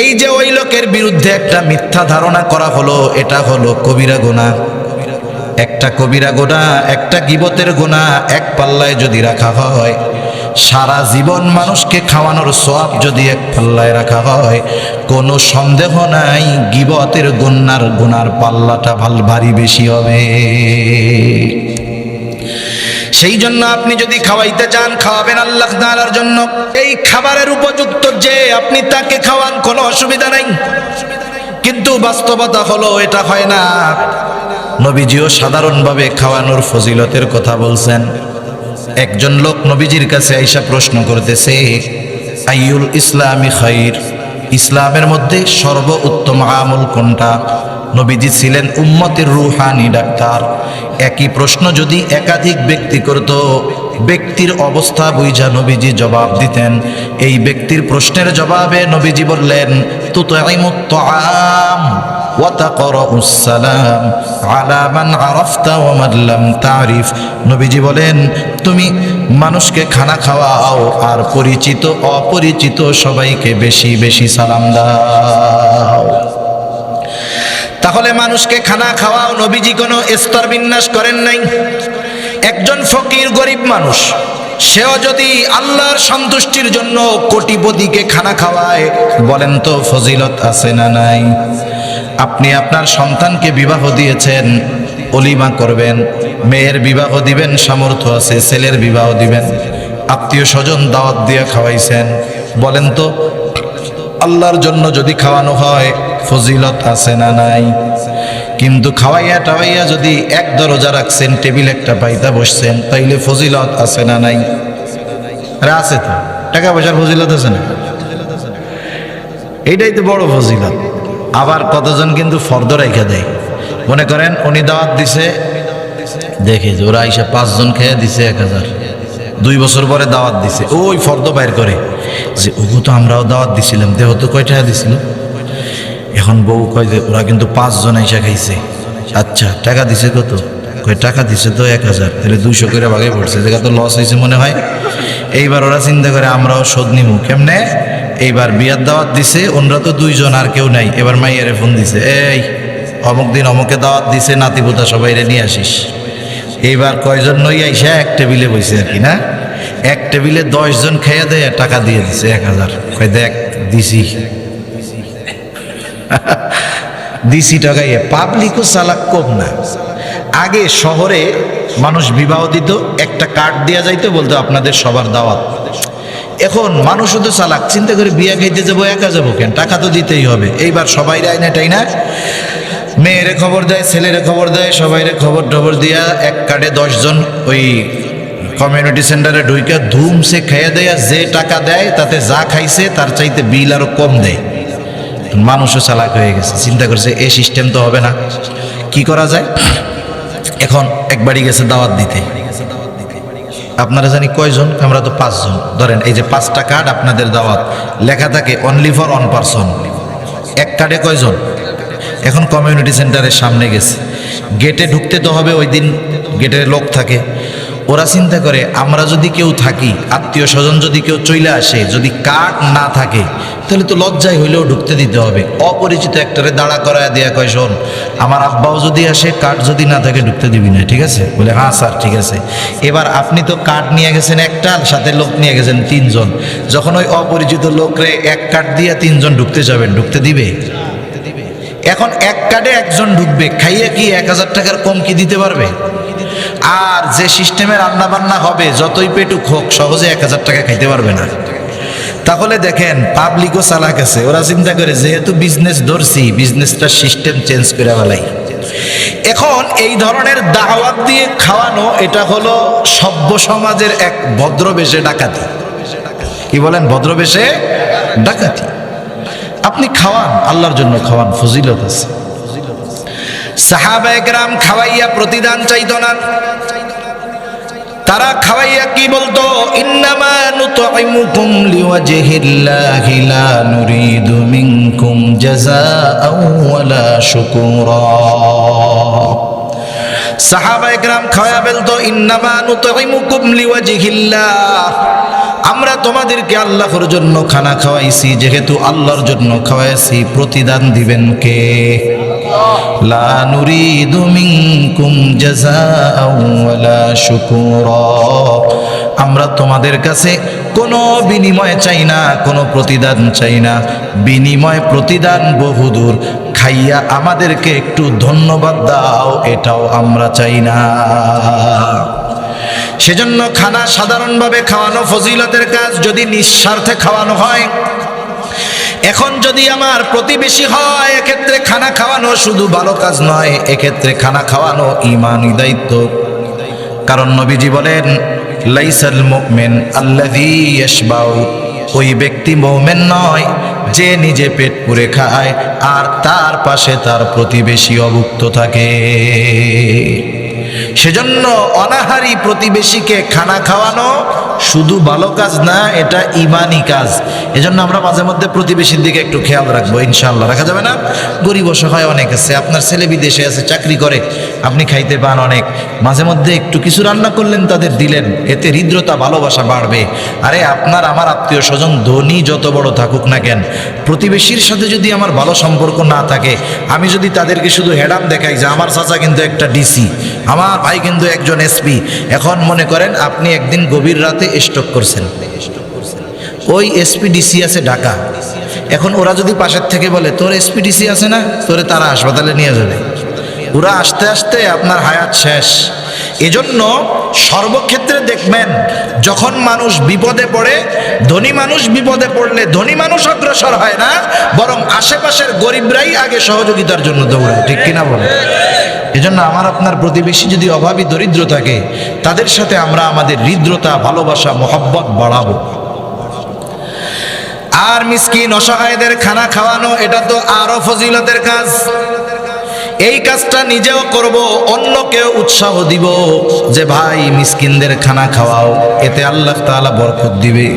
এই যে ওই লোকের বিরুদ্ধে একটা মিথ্যা ধারণা করা হলো, এটা হলো কবিরা গুনাহ। একটা কবিরা গুনাহ, একটা গীবতের গুনাহ এক পাল্লায় যদি রাখা হয়, সারা জীবন মানুষকে খাওয়ানোর সওয়াব যদি এক পাল্লায় রাখা হয়, কোনো সন্দেহ নাই গীবতের গুনার পাল্লাটা ভারী বেশি হবে। সেই জন্য আপনি যদি খাওয়াইতে চান, খাওয়াবেন আল্লাহ তাআলার জন্য, এই খাবারের উপযুক্ত যে আপনি তাকে খাওয়ান, কোনো অসুবিধা নাই। কিন্তু বাস্তবতা হলো এটা হয় না। নবীজিও সাধারণভাবে খাওয়ানোর ফজিলতের কথা বলছেন। একজন লোক নবীজির কাছে আইসা প্রশ্ন করতেছে, আইয়ুল ইসলামি খাইর, ইসলামের মধ্যে সর্বোত্তম আমল কোনটা? নবীজি ছিলেন উম্মতের রুহানি ডাক্তার। একই প্রশ্ন যদি একাধিক ব্যক্তি করত, ব্যক্তির অবস্থা বুঝা নবীজি জবাব দিতেন। এই ব্যক্তির প্রশ্নের জবাবে নবীজি বললেন, তুতঈমুত তাআম, ওয়া তাকরাউস সালাম আলা মান আরাফতা ওয়া মান লাম তারিফ। নবীজি বলেন তুমি মানুষকে খানা খাওয়াও আর পরিচিত অপরিচিত সবাইকে বেশি বেশি সালাম দাও। তাহলে মানুষকে খানা খাওয়াও, নবীজি কোনো স্তর বিন্যাস করেন নাই। একজন ফকির গরিব মানুষ, সেও যদি আল্লাহর সন্তুষ্টির জন্য কোটিপতিকে খানা খাওয়ায়, বলেন তো ফজিলত আছে না নাই? আপনি আপনার সন্তানকে বিবাহ দিয়েছেন, অলিমা করবেন, মেয়ের বিবাহ দিবেন, সামর্থ্য আছে, ছেলের বিবাহ দিবেন, আত্মীয় স্বজন দাওয়াত দিয়ে খাওয়াইছেন, বলেন তো আল্লাহর জন্য যদি খাওয়ানো হয় ফজিলত আছে না নাই? কিন্তু খাওয়াইয়া টাওয়াইয়া যদি এক দরজা রাখছেন, টেবিল একটা পাইতা বসছেন, তাইলে ফজিলত আছে না নাই? আরে আছে তো, টাকা পয়সার ফজিলত আছে না? এইটাই তো বড় ফজিলত। আবার কতজন কিন্তু ফর্দ রেখে দেয়, মনে করেন উনি দাওয়াত দিছে, দেখে যে ওরা আইসা 5 জন খেয়ে দিছে 1000, 2 বছর পরে দাওয়াত দিছে, ওই ফর্দ বাইর করে যে ওগো তো আমরাও দাওয়াত দিছিলাম, দেহ তো কয় টাকা দিছিল। এখন বউ কয় যে ওরা কিন্তু 5 জন আইসা খাইছে। আচ্ছা টাকা দিছে কত? কয় টাকা দিছে তো 1000, তাহলে 200 করে ভাগে পড়ছে, জায়গা তো লস হয়েছে মনে হয়। এইবার ওরা চিন্তা করে আমরাও শোধ নিমু কেমনে। এইবার বিয়ার দাওয়াত দিছে, ওনরা তো 2 জন আর কেউ নাই। এবার মাইয়ারে ফোন দিছে, এই অমুক দিন অমুকে দাওয়াত দিছে, নাতিপুতা সবাইরে নিয়ে আসিস। এইবার কয়জন নই আইসা এক টেবিলে বসে আর কি না, এক টেবিলে 10 জন খেয়ে দেয়, টাকা দিয়ে দিছে 1000। কয় দেখ দিছি দিছি টাকায়। পাবলিকও চালাক কম না। আগে শহরে মানুষ বিবাহ দিত, একটা কার্ড দেওয়া যাইতো, বলতো আপনাদের সবার দাওয়াত। এখন মানুষ তো চালাক, চিন্তা করে বিয়া খাইতে যাবো, একা যাবো কেন, টাকা তো দিতেই হবে। এইবার সবাই রায় না, তাই না? মেয়েরে খবর দেয়, ছেলেরে খবর দেয়, সবাইরে খবর টবর দিয়া এক কার্ডে 10 জন ওই কমিউনিটি সেন্টারে ঢুইকা ধুমসে খেয়ে দেয়। যে টাকা দেয় তাতে যা খাইছে তার চাইতে বিল আরো কম দেয়। মানুষও চালাক হয়ে গেছে, চিন্তা করছে এই সিস্টেম তো হবে না, কি করা যায়। এখন একবারই গেছে দাওয়াত দিতে। আপনারা জানি কয়জন? আমরা তো 5 জন। ধরেন এই যে 5টা কার্ড আপনাদের দাওয়াত, লেখা থাকে অনলি ফর 1 পারসন। এক কার্ডে কয়জন? এখন কমিউনিটি সেন্টারের সামনে গেছে, গেটে ঢুকতে তো হবে, ওই দিন গেটের লোক থাকে। ওরা চিন্তা করে আমরা যদি কেউ থাকি, আত্মীয় স্বজন যদি কেউ চলে আসে, যদি কার্ড না থাকে তাহলে তো লজ্জায় হইলেও ঢুকতে দিতে হবে। অপরিচিত একটারে দাঁড়া করায় দেয়া কয়, শোন আমার আব্বাও যদি আসে, কার্ড যদি না থাকে ঢুকতে দিবি না, ঠিক আছে? বলে হ্যাঁ স্যার ঠিক আছে। এবার আপনি তো কার্ড নিয়ে গেছেন একটা, সাথে লোক নিয়ে গেছেন 3 জন। যখন ওই অপরিচিত লোকরে এক কার্ড দিয়ে 3 জন ঢুকতে যাবেন, ঢুকতে দিবে? এখন এক কার্ডে একজন ঢুকবে, খাইয়ে কি 1000 টাকার কম কি দিতে পারবে? আর যে সিস্টেমে রান্না বান্না হবে, যতই পেটুক হোক, সহজে 1000 টাকা খাইতে পারবে না। তাহলে দেখেন পাবলিকও চালাক আছে, ওরা চিন্তা করে যেহেতু বিজনেস ধরছি, বিজনেসটার সিস্টেম চেঞ্জ করে ফেলাই। এখন এই ধরনের দাওয়াত দিয়ে খাওয়ানো, এটা হলো সভ্য সমাজের এক ভদ্রবেশে ডাকাতি। কি বলেন? ভদ্রবেশে ডাকাতি। আপনি খাওয়ান, আল্লাহর জন্য খাওয়ান, ফজিলত আছে। সাহাবায়ে কেরাম খাওয়াইয়া প্রতিদান চাইতো না, তারা খাওয়াইয়া কি বলতো? ইন্নামা নুতইমুকুম লিওয়াজহিল্লাহি লা নুরিদু মিনকুম জাযাআও ওয়ালা শুকুরা। সাহাবায়ে কেরাম খাওয়াইয়া বলতো ইন্নামা নুতইমুকুম লিওয়াজহিল্লাহ, আমরা তোমাদেরকে আল্লাহর জন্য খানা খাওয়াইছি, যেহেতু আল্লাহর জন্য খাওয়াইছি, প্রতিদান দিবেন কে? লা নুরিদু মিনকুম জাযাআও ওয়ালা শুকুরা, আমরা তোমাদের কাছে কোনো বিনিময় চাই না, কোনো প্রতিদান চাই না। বিনিময় প্রতিদান বহুদূর, খাইয়া আমাদেরকে একটু ধন্যবাদ দাও, এটাও আমরা চাই না। সেজন্য খানা সাধারণভাবে খাওয়ানো ফজিলতের কাজ, যদি নিঃস্বার্থে খাওয়ানো হয়। এখন যদি আমার প্রতিবেশী হয়, এক্ষেত্রে খানা খাওয়ানো শুধু ভালো কাজ নয়, এক্ষেত্রে খানা খাওয়ানো ঈমানি দায়িত্ব। কারণ নবীজি বলেন, লাইসাল মুমিন আল্লাযী ইয়াশবাউ, ওই ব্যক্তি মুমিন নয় যে নিজে পেট পুরে খায় আর তার পাশে তার প্রতিবেশী অভুক্ত থাকে। সেজন্য অনাহারী প্রতিবেশীকে খানা খাওয়ানো শুধু ভালো কাজ না, এটা ইমানি কাজ। এজন্য আমরা মাঝে মধ্যে প্রতিবেশীর দিকে একটু খেয়াল রাখবো, ইনশাআল্লাহ। রাখা যাবে না? গরিব অসহায় অনেক আছে, আপনার ছেলে বিদেশে আছে, চাকরি করে, আপনি খাইতে পান অনেক, মাঝে মধ্যে একটু কিছু রান্না করলেন, তাদের দিলেন, এতে হৃদ্রতা ভালোবাসা বাড়বে। আরে আপনার আমার আত্মীয় স্বজন ধনী যত বড় থাকুক না কেন, প্রতিবেশীর সাথে যদি আমার ভালো সম্পর্ক না থাকে, আমি যদি তাদেরকে শুধু হেডাম দেখাই যে আমার চাচা কিন্তু একটা ডিসি, আমার ভাই কিন্তু একজন এসপি, এখন মনে করেন আপনি একদিন গভীর রাতে স্ট্রোক করছেন, ওই এসপি ডিসি আছে ঢাকা, এখন ওরা যদি পাশের থেকে বলে তোর এসপি ডিসি আছে না, তোরে তারা হাসপাতালে নিয়ে যাবে, ওরা আসতে আসতে আপনার হায়াত শেষ। এজন্য সর্বক্ষেত্রে দেখবেন যখন মানুষ বিপদে পড়ে, ধনী মানুষ বিপদে পড়লে ধনী মানুষ অগ্রসর হয় না, বরং আশেপাশের গরিবরাই আগে সহযোগিতার জন্য দৌড়ায়। ঠিক কিনা বলে? এজন্য আমার আপনার প্রতিবেশী যদি অভাবী দরিদ্র থাকে, তাদের সাথে আমরা আমাদের হৃদ্রতা, ভালোবাসা, মহব্বত বাড়াবো। আর মিসকিন অসহায়দের খানা খাওয়ানো, এটা তো আরো ফজিলতের কাজ। এই কাজটা নিজেও করব, অন্যকেও উৎসাহ দিব যে ভাই মিসকিনদের খানা খাওয়াও, এতে আল্লাহ তাআলা বরকত দিবে।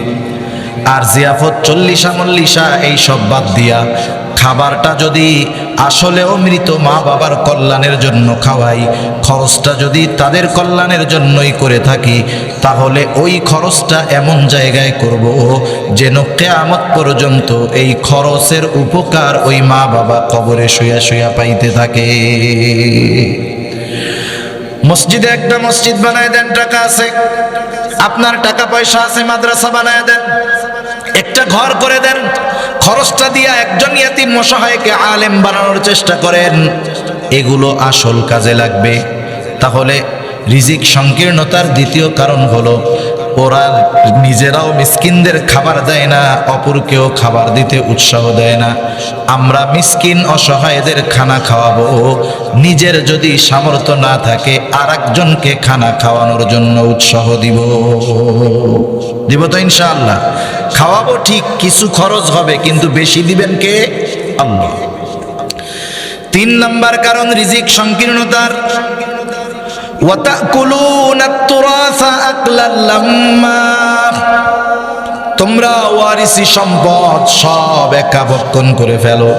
আর জিয়াফত, চল্লিশা মল্লিশা এই সব বাদ দিয়া খাবারটা যদি আসলেও মৃত মা বাবার কল্যাণের জন্য খাওয়াই, খরচটা যদি তাদের কল্যাণের জন্যই করে থাকি, তাহলে ওই খরচটা এমন জায়গায় করব যেন কিয়ামত পর্যন্ত এই খরচের উপকার ওই মা বাবা কবরে শুয়া শুয়া পাইতে থাকে। মসজিদে একটা মসজিদ বানায় দেন, টাকা আছে, আপনার টাকা পয়সা আছে, মাদ্রাসা বানায় দেন, একটা ঘর করে দেন, খরচটা দিয়া একজন ইয়াতিম অসহায়কে আলেম বানানোর চেষ্টা করেন, এগুলো আসল কাজে লাগবে। তাহলে রিজিক সংকীর্ণতার দ্বিতীয় কারণ হলো ওরা নিজেরাও মিসকিনদের খাবার দেয় না, অপরকেও খাবার দিতে উৎসাহ দেয় না। আমরা মিসকিন অসহায়দের খানা খাওয়াবো, নিজের যদি সামর্থ্য না থাকে আরেকজনকে খানা খাওয়ানোর জন্য উৎসাহ দিব তো ইনশাআল্লাহ। খাওয়াবো ঠিক, কিছু খরচ হবে, কিন্তু বেশি দিবেন কে? আল্লাহ। 3 নাম্বার কারণ রিজিক সংকীর্ণতার, তোমরা ওয়ারিসি সম্পদ সব একাভক্ষণ করে ফেলো।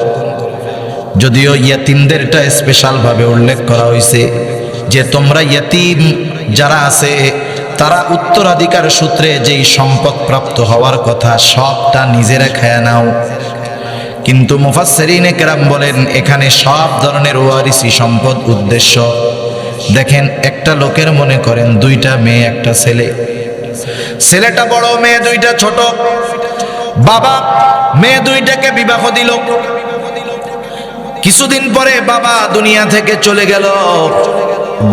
যদিও ইয়াতিমদেরটা স্পেশাল ভাবে উল্লেখ করা হয়েছে যে তোমরা ইয়াতিম যারা আছে তারা উত্তরাধিকার সূত্রে যেই সম্পদ প্রাপ্ত হওয়ার কথা সবটা নিজেরা খেয়ে নাও। কিন্তু মুফাসসিরিনে কেরাম বলেন এখানে সব ধরনের ওয়ারিসি সম্পদ উদ্দেশ্য। দেখেন, একটা লোকের মনে করেন 2টা মেয়ে, একটা ছেলে, ছেলেটা বড়, মেয়ে 2টা ছোট। বাবা মেয়ে 2টাকে বিবাহ দিল। কিছুদিন পরে বাবা দুনিয়া থেকে চলে গেল।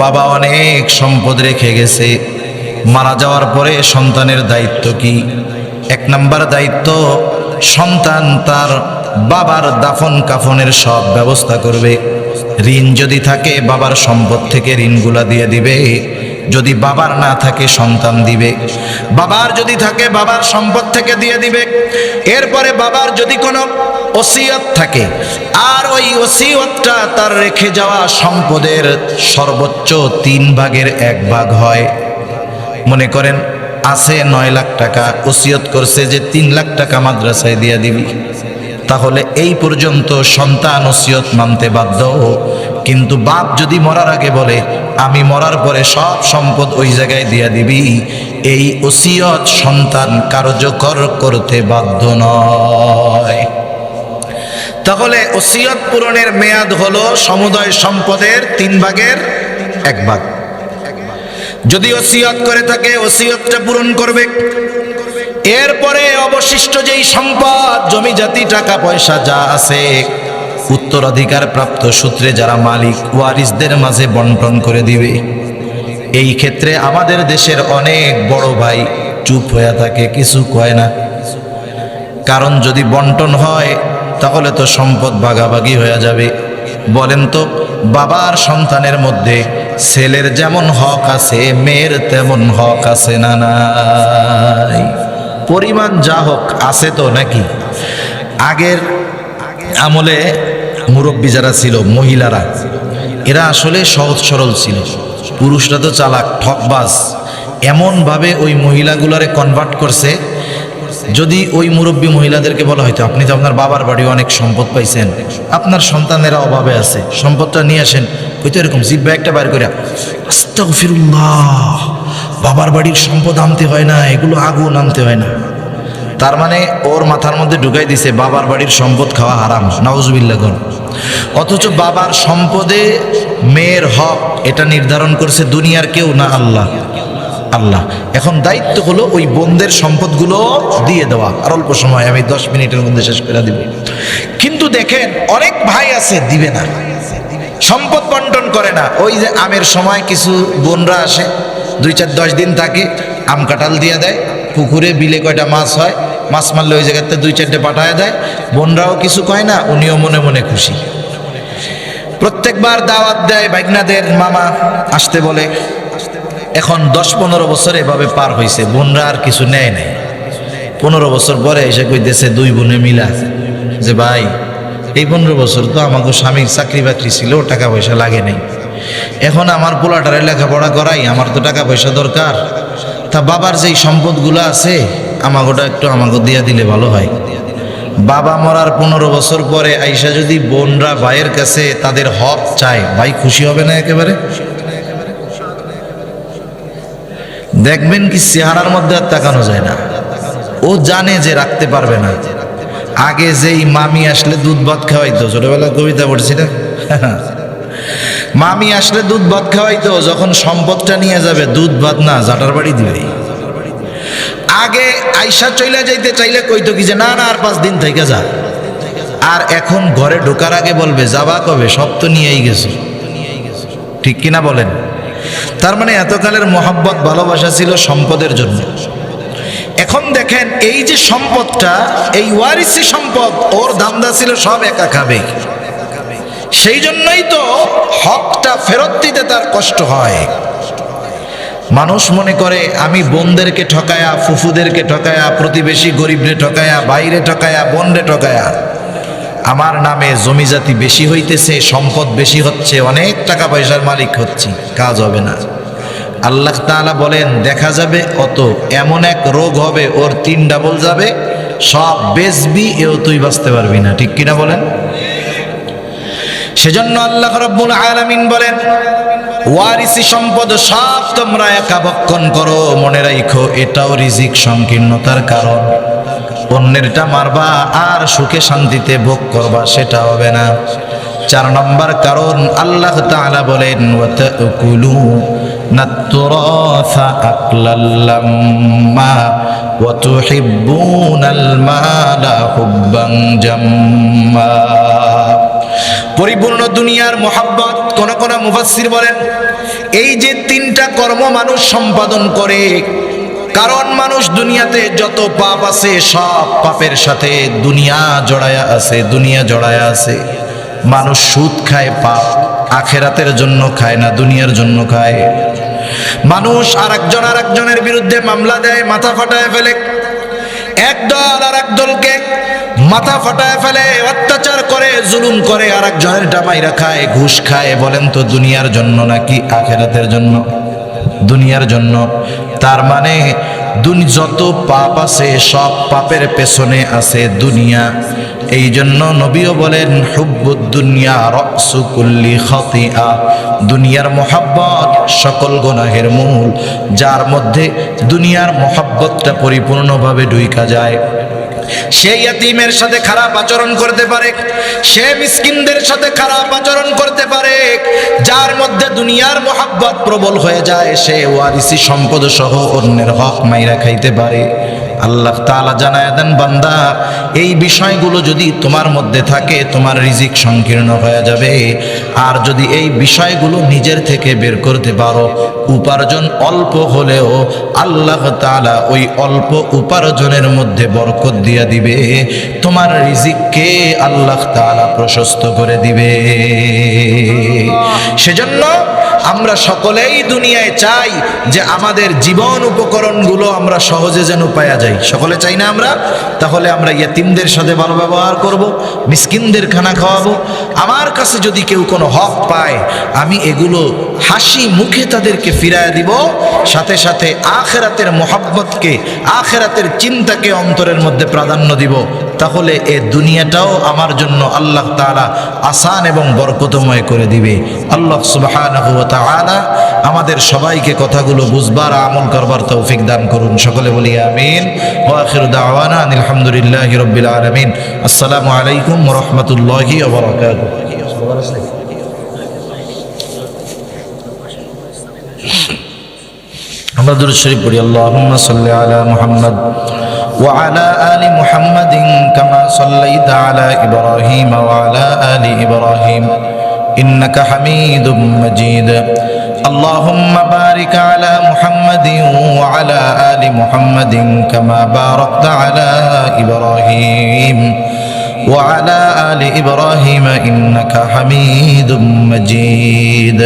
বাবা অনেক সম্পদ রেখে গেছে। মারা যাওয়ার পরে সন্তানের দায়িত্ব কি? 1 নাম্বার দায়িত্ব, সন্তান তার বাবার দাফন কাফনের সব ব্যবস্থা করবে। ঋণ যদি থাকে বাবার সম্পদ থেকে ঋণগুলা দিয়ে দিবে, যদি বাবার না থাকে সন্তান দিবে, বাবার যদি থাকে বাবার সম্পদ থেকে দিয়ে দিবে। এরপরে বাবার যদি কোনো ওসিয়ত থাকে আর ওই ওসিয়তটা তার রেখে যাওয়া সম্পদের সর্বোচ্চ 3 ভাগের 1 ভাগ হয়। মনে করেন আছে 9 লাখ টাকা, ওসিয়ত করছে যে 3 লাখ টাকা মাদ্রাসায় দিয়ে দিবি, তাহলে এই পর্যন্ত সন্তান ওসিয়ত মানতে বাধ্য। কিন্তু বাপ যদি মরার আগে বলে আমি মরার পরে সব সম্পদ ওই জায়গায় দিয়ে দিবি, এই ওসিয়ত সন্তান কার্যকর করতে বাধ্য নয়। তাহলে ওসিয়ত পূরণের মেয়াদ হলো সমুদয় সম্পদের 3 ভাগের 1 ভাগ। যদি ওসিয়ত করে থাকে ওসিয়তটা পূরণ করবে। এরপরে অবশিষ্ট যেই সম্পদ, জমি জাতি, টাকা পয়সা যা আছে, উত্তরাধিকার প্রাপ্ত সূত্রে যারা মালিক ওয়ারিসদের মাঝে বন্টন করে দিবে। এই ক্ষেত্রে আমাদের দেশের অনেক বড় ভাই চুপ হয়ে থাকে, কিছু কয় না। কারণ যদি বন্টন হয় তাহলে তো সম্পদ ভাগাভাগি হয়ে যাবে। বলেন তো, বাবার সন্তানের মধ্যে ছেলের যেমন হক আছে মেয়ের তেমন হক আছে না নাই? পরিমাণ যা হোক আছে তো নাকি? আগের আমলে মুরব্বী যারা ছিল, মহিলারা, এরা আসলে সহজ সরল ছিল। পুরুষরা তো চালাক, ঠকবাজ। এমনভাবে ওই মহিলাগুলারে কনভার্ট করছে, যদি ওই মুরব্বী মহিলাদেরকে বলা হয়তো আপনি তো আপনার বাবার বাড়ি অনেক সম্পদ পাইছেন, আপনার সন্তানেরা অভাবে আছে, সম্পদটা নিয়ে আসেন, হয়তো এরকম জিব্বা একটা বাইর করে আস্তাগফিরুল্লাহ, বাবার বাড়ির সম্পদ আনতে হয় না, এগুলো আগুন আনতে হয় না। তার মানে ওর মাথার মধ্যে ঢুকাই দিছে বাবার বাড়ির সম্পদ খাওয়া হারাম, নাউজুবিল্লাহ কোন। অথচ বাবার সম্পদে মেয়ের হক এটা নির্ধারণ করছে দুনিয়ার কেউ না, আল্লাহ। আল্লাহ এখন দায়িত্ব হলো ওই বোনদের সম্পদগুলো দিয়ে দেওয়া। আর অল্প সময়, আমি 10 মিনিটের মধ্যে শেষ করে দিব। কিন্তু দেখেন অনেক ভাই আছে দিবে না, সম্পদ বন্টন করে না। ওই যে আমের সময় কিছু বোনরা আসে, 2-4-10 দিন থাকে, আম কাঁঠাল দিয়ে দেয়, পুকুরে বিলে কয়টা মাছ হয়, মাছ মারলে ওই জায়গাতে 2-4টে পাঠায় দেয়, বোনরাও কিছু কয় না, উনিও মনে মনে খুশি। প্রত্যেকবার দাওয়াত দেয়, বাইগনাদের মামা আসতে বলে। এখন 10-15 বছর এভাবে পার হয়েছে, বোনরা আর কিছু নেয় নাই। 15 বছর পরে এসে কইতেছে দুই বোনে মিলা যে ভাই এই 15 বছর তো আমাকে স্বামীর চাকরি বাকরি ছিল, টাকা পয়সা লাগে নাই, এখন আমার পোলাটারে লেখাপড়া করাই, আমার তো টাকা পয়সা দরকার, তা বাবার যেই সম্পদগুলো আছে আমাগোটা একটু আমাকে দিয়ে দিলে ভালো হয়। বাবা মরার 15 বছর পরে আইসা যদি বোনরা ভাইয়ের কাছে তাদের হক চায়, ভাই খুশি হবে না একেবারে? দেখবেন কি চেহারার মধ্যে আর তাকানো যায় না, ও জানে যে রাখতে পারবে না। আগে যেই মামি আসলে দুধ ভাত খাওয়াইতো, ছোটবেলায় কবিতা পড়ছি না, মামি আসলে দুধ ভাত খাওয়াইতো, যখন সম্পদটা নিয়ে যাবে দুধ ভাত না জাটার বাড়ি দিবে। আগে আইসা চইলা যাইতে চাইলে কইতো কি যে না না আর 5 দিন থেকে যা। আর এখন ঘরে ঢোকার আগে বলবে যাবা কবে, সব তো নিয়েই গেছো। ঠিক কিনা বলেন? তার মানে এতকালের মহব্বত ভালোবাসা ছিল সম্পদের জন্য। এখন দেখেন এই যে সম্পদটা, এই ওয়ারিসি সম্পদ, ওর ধান্দা ছিল সব একা খাবে। সেই জন্যই তো হকটা ফেরত দিতে তার কষ্ট হয়। মানুষ মনে করে আমি বোনদেরকে ঠকায়া, ফুফুদেরকে ঠকায়া, প্রতিবেশী গরিবরে ঠকায়া, বাইরে ঠকায়া, বোনরে ঠকায়া আমার নামে জমিজাতি বেশি হইতেছে, সম্পদ বেশি হচ্ছে, অনেক টাকা পয়সার মালিক হচ্ছি, কাজ হবে না। আল্লাহ তাআলা বলেন দেখা যাবে অত, এমন এক রোগ হবে ওর 3 ডাবল যাবে, সব বেচবি এও তুই বাঁচতে পারবি না। ঠিক কিনা বলেন? সেজন্য আল্লাহ রাব্বুল আলামিন বলেন ওয়ারিসি সম্পদ সব তোমরা একা ভক্ষণ করো, মনে রাখো এটাও রিজিক সংকীর্ণতার কারণ। অন্যেরটা মারবা আর সুখে শান্তিতে ভোগ করবা, সেটা হবে না। 4 নম্বর কারণ আল্লাহ তাআলা বলেন ওয়াতাকুলুনা তুরাসা আকলাল লাম্মা ওয়া তুহিব্বুনাল মালা হুব্বান জাম্মা। পরিপূর্ণ দুনিয়ার মোহাব্বত। কোন কোন মুফাসসির বলেন এই যে 3টা কর্ম মানুষ সম্পাদন করে, কারণ মানুষ দুনিয়াতে যত পাপ আছে সব পাপের সাথে দুনিয়া জড়ায়া আছে, দুনিয়া জড়ায়া আছে। মানুষ সুদ খায়, পাপ আখেরাতের জন্য খায় না, দুনিয়ার জন্য খায়। মানুষ আরেকজনের বিরুদ্ধে মামলা দেয়, মাথা ফাটায় ফেলে। একদল আর একদলকে মাথা ফাটায় ফেলে, অত্যাচার করে, জুলুম করে, আরেকজনের ডামাইরা খায়, ঘুষ খায়। বলেন তো দুনিয়ার জন্য নাকি আখেরাতের জন্য? দুনিয়ার জন্য। তার মানে যত পাপ আছে সব পাপের পেছনে আছে দুনিয়া। এই জন্য নবীও বলেন হুব্বুদ দুনিয়া রাসু কুল্লি খাতিআ, দুনিয়ার মোহাব্বত সকল গুনাহের মূল। যার মধ্যে দুনিয়ার মোহাব্বতটা পরিপূর্ণভাবে ঢুইকা যায়, সে ইয়াতীমের সাথে খারাপ আচরণ করতে পারে, সে মিসকিনদের সাথে খারাপ আচরণ করতে পারে। যার মধ্যে দুনিয়ার মোহাব্বত প্রবল হয়ে যায়, সে ওয়ারিসি সম্পদ সহ অন্যের হক মাইরা খাইতে পারে। আল্লাহ তাআলা জানায় দেন বান্দা এই বিষয়গুলো যদি তোমার মধ্যে থাকে তোমার রিজিক সংকীর্ণ হয়ে যাবে। আর যদি এই বিষয়গুলো নিজের থেকে বের করতে পারো, উপার্জন অল্প হলেও আল্লাহ তাআলা ওই অল্প উপার্জনের মধ্যে বরকত দিয়ে দিবে, তোমার রিজিককে আল্লাহ তাআলা প্রশস্ত করে দিবে। সেজন্য আমরা সকলেই দুনিয়ায় চাই যে আমাদের জীবন উপকরণগুলো আমরা সহজে যেন পাওয়া যায়। সকলে চাই না আমরা? তাহলে আমরা ইয়েতিমদের সাথে ভালো ব্যবহার করব, মিসকিনদের খানা খাওয়াবো। আমার কাছে যদি কেউ কোনো হক পায়, আমি এগুলো হাসি মুখে তাদেরকে ফিরায় দিব, সাথে সাথে আখিরাতের মোহাব্বতকে, আখিরাতের চিন্তাকে অন্তরের মধ্যে প্রাধান্য দিব। তাহলে এ দুনিয়াটাও আমার জন্য আল্লাহ তাআলা আসান এবং বরকতময় করে দিবে। আল্লাহ সুবহানাহু ওয়া তাআলা আমাদের সবাইকে কথাগুলো বুঝবার, আমল করবার তৌফিক দান করুন। সকলে বলি আমিন। ওয়া আখিরু দাওয়ানা আলহামদুলিল্লাহি রাব্বিল আলামিন। আসসালামু আলাইকুম ওয়া রাহমাতুল্লাহি ওয়া বারাকাতুহু। আমরা দুরূদ শরীফ পড়ি। আল্লাহুম্মা সাল্লি আলা মুহাম্মাদ ওয়া আলা আলি মুহাম্মাদিন কামা সাল্লাইতা আলা ইব্রাহিম ওয়া আলা আলি ইব্রাহিম ইন্নাকা হামিদুম মাজিদ। আল্লাহুম্মা বারিক আলা মুহাম্মাদিন ওয়া আলা আলি মুহাম্মাদিন কামা বারাকতা আলা ইব্রাহিম ওয়া আলা আলি ইব্রাহিম ইন্নাকা হামিদুম মাজিদ।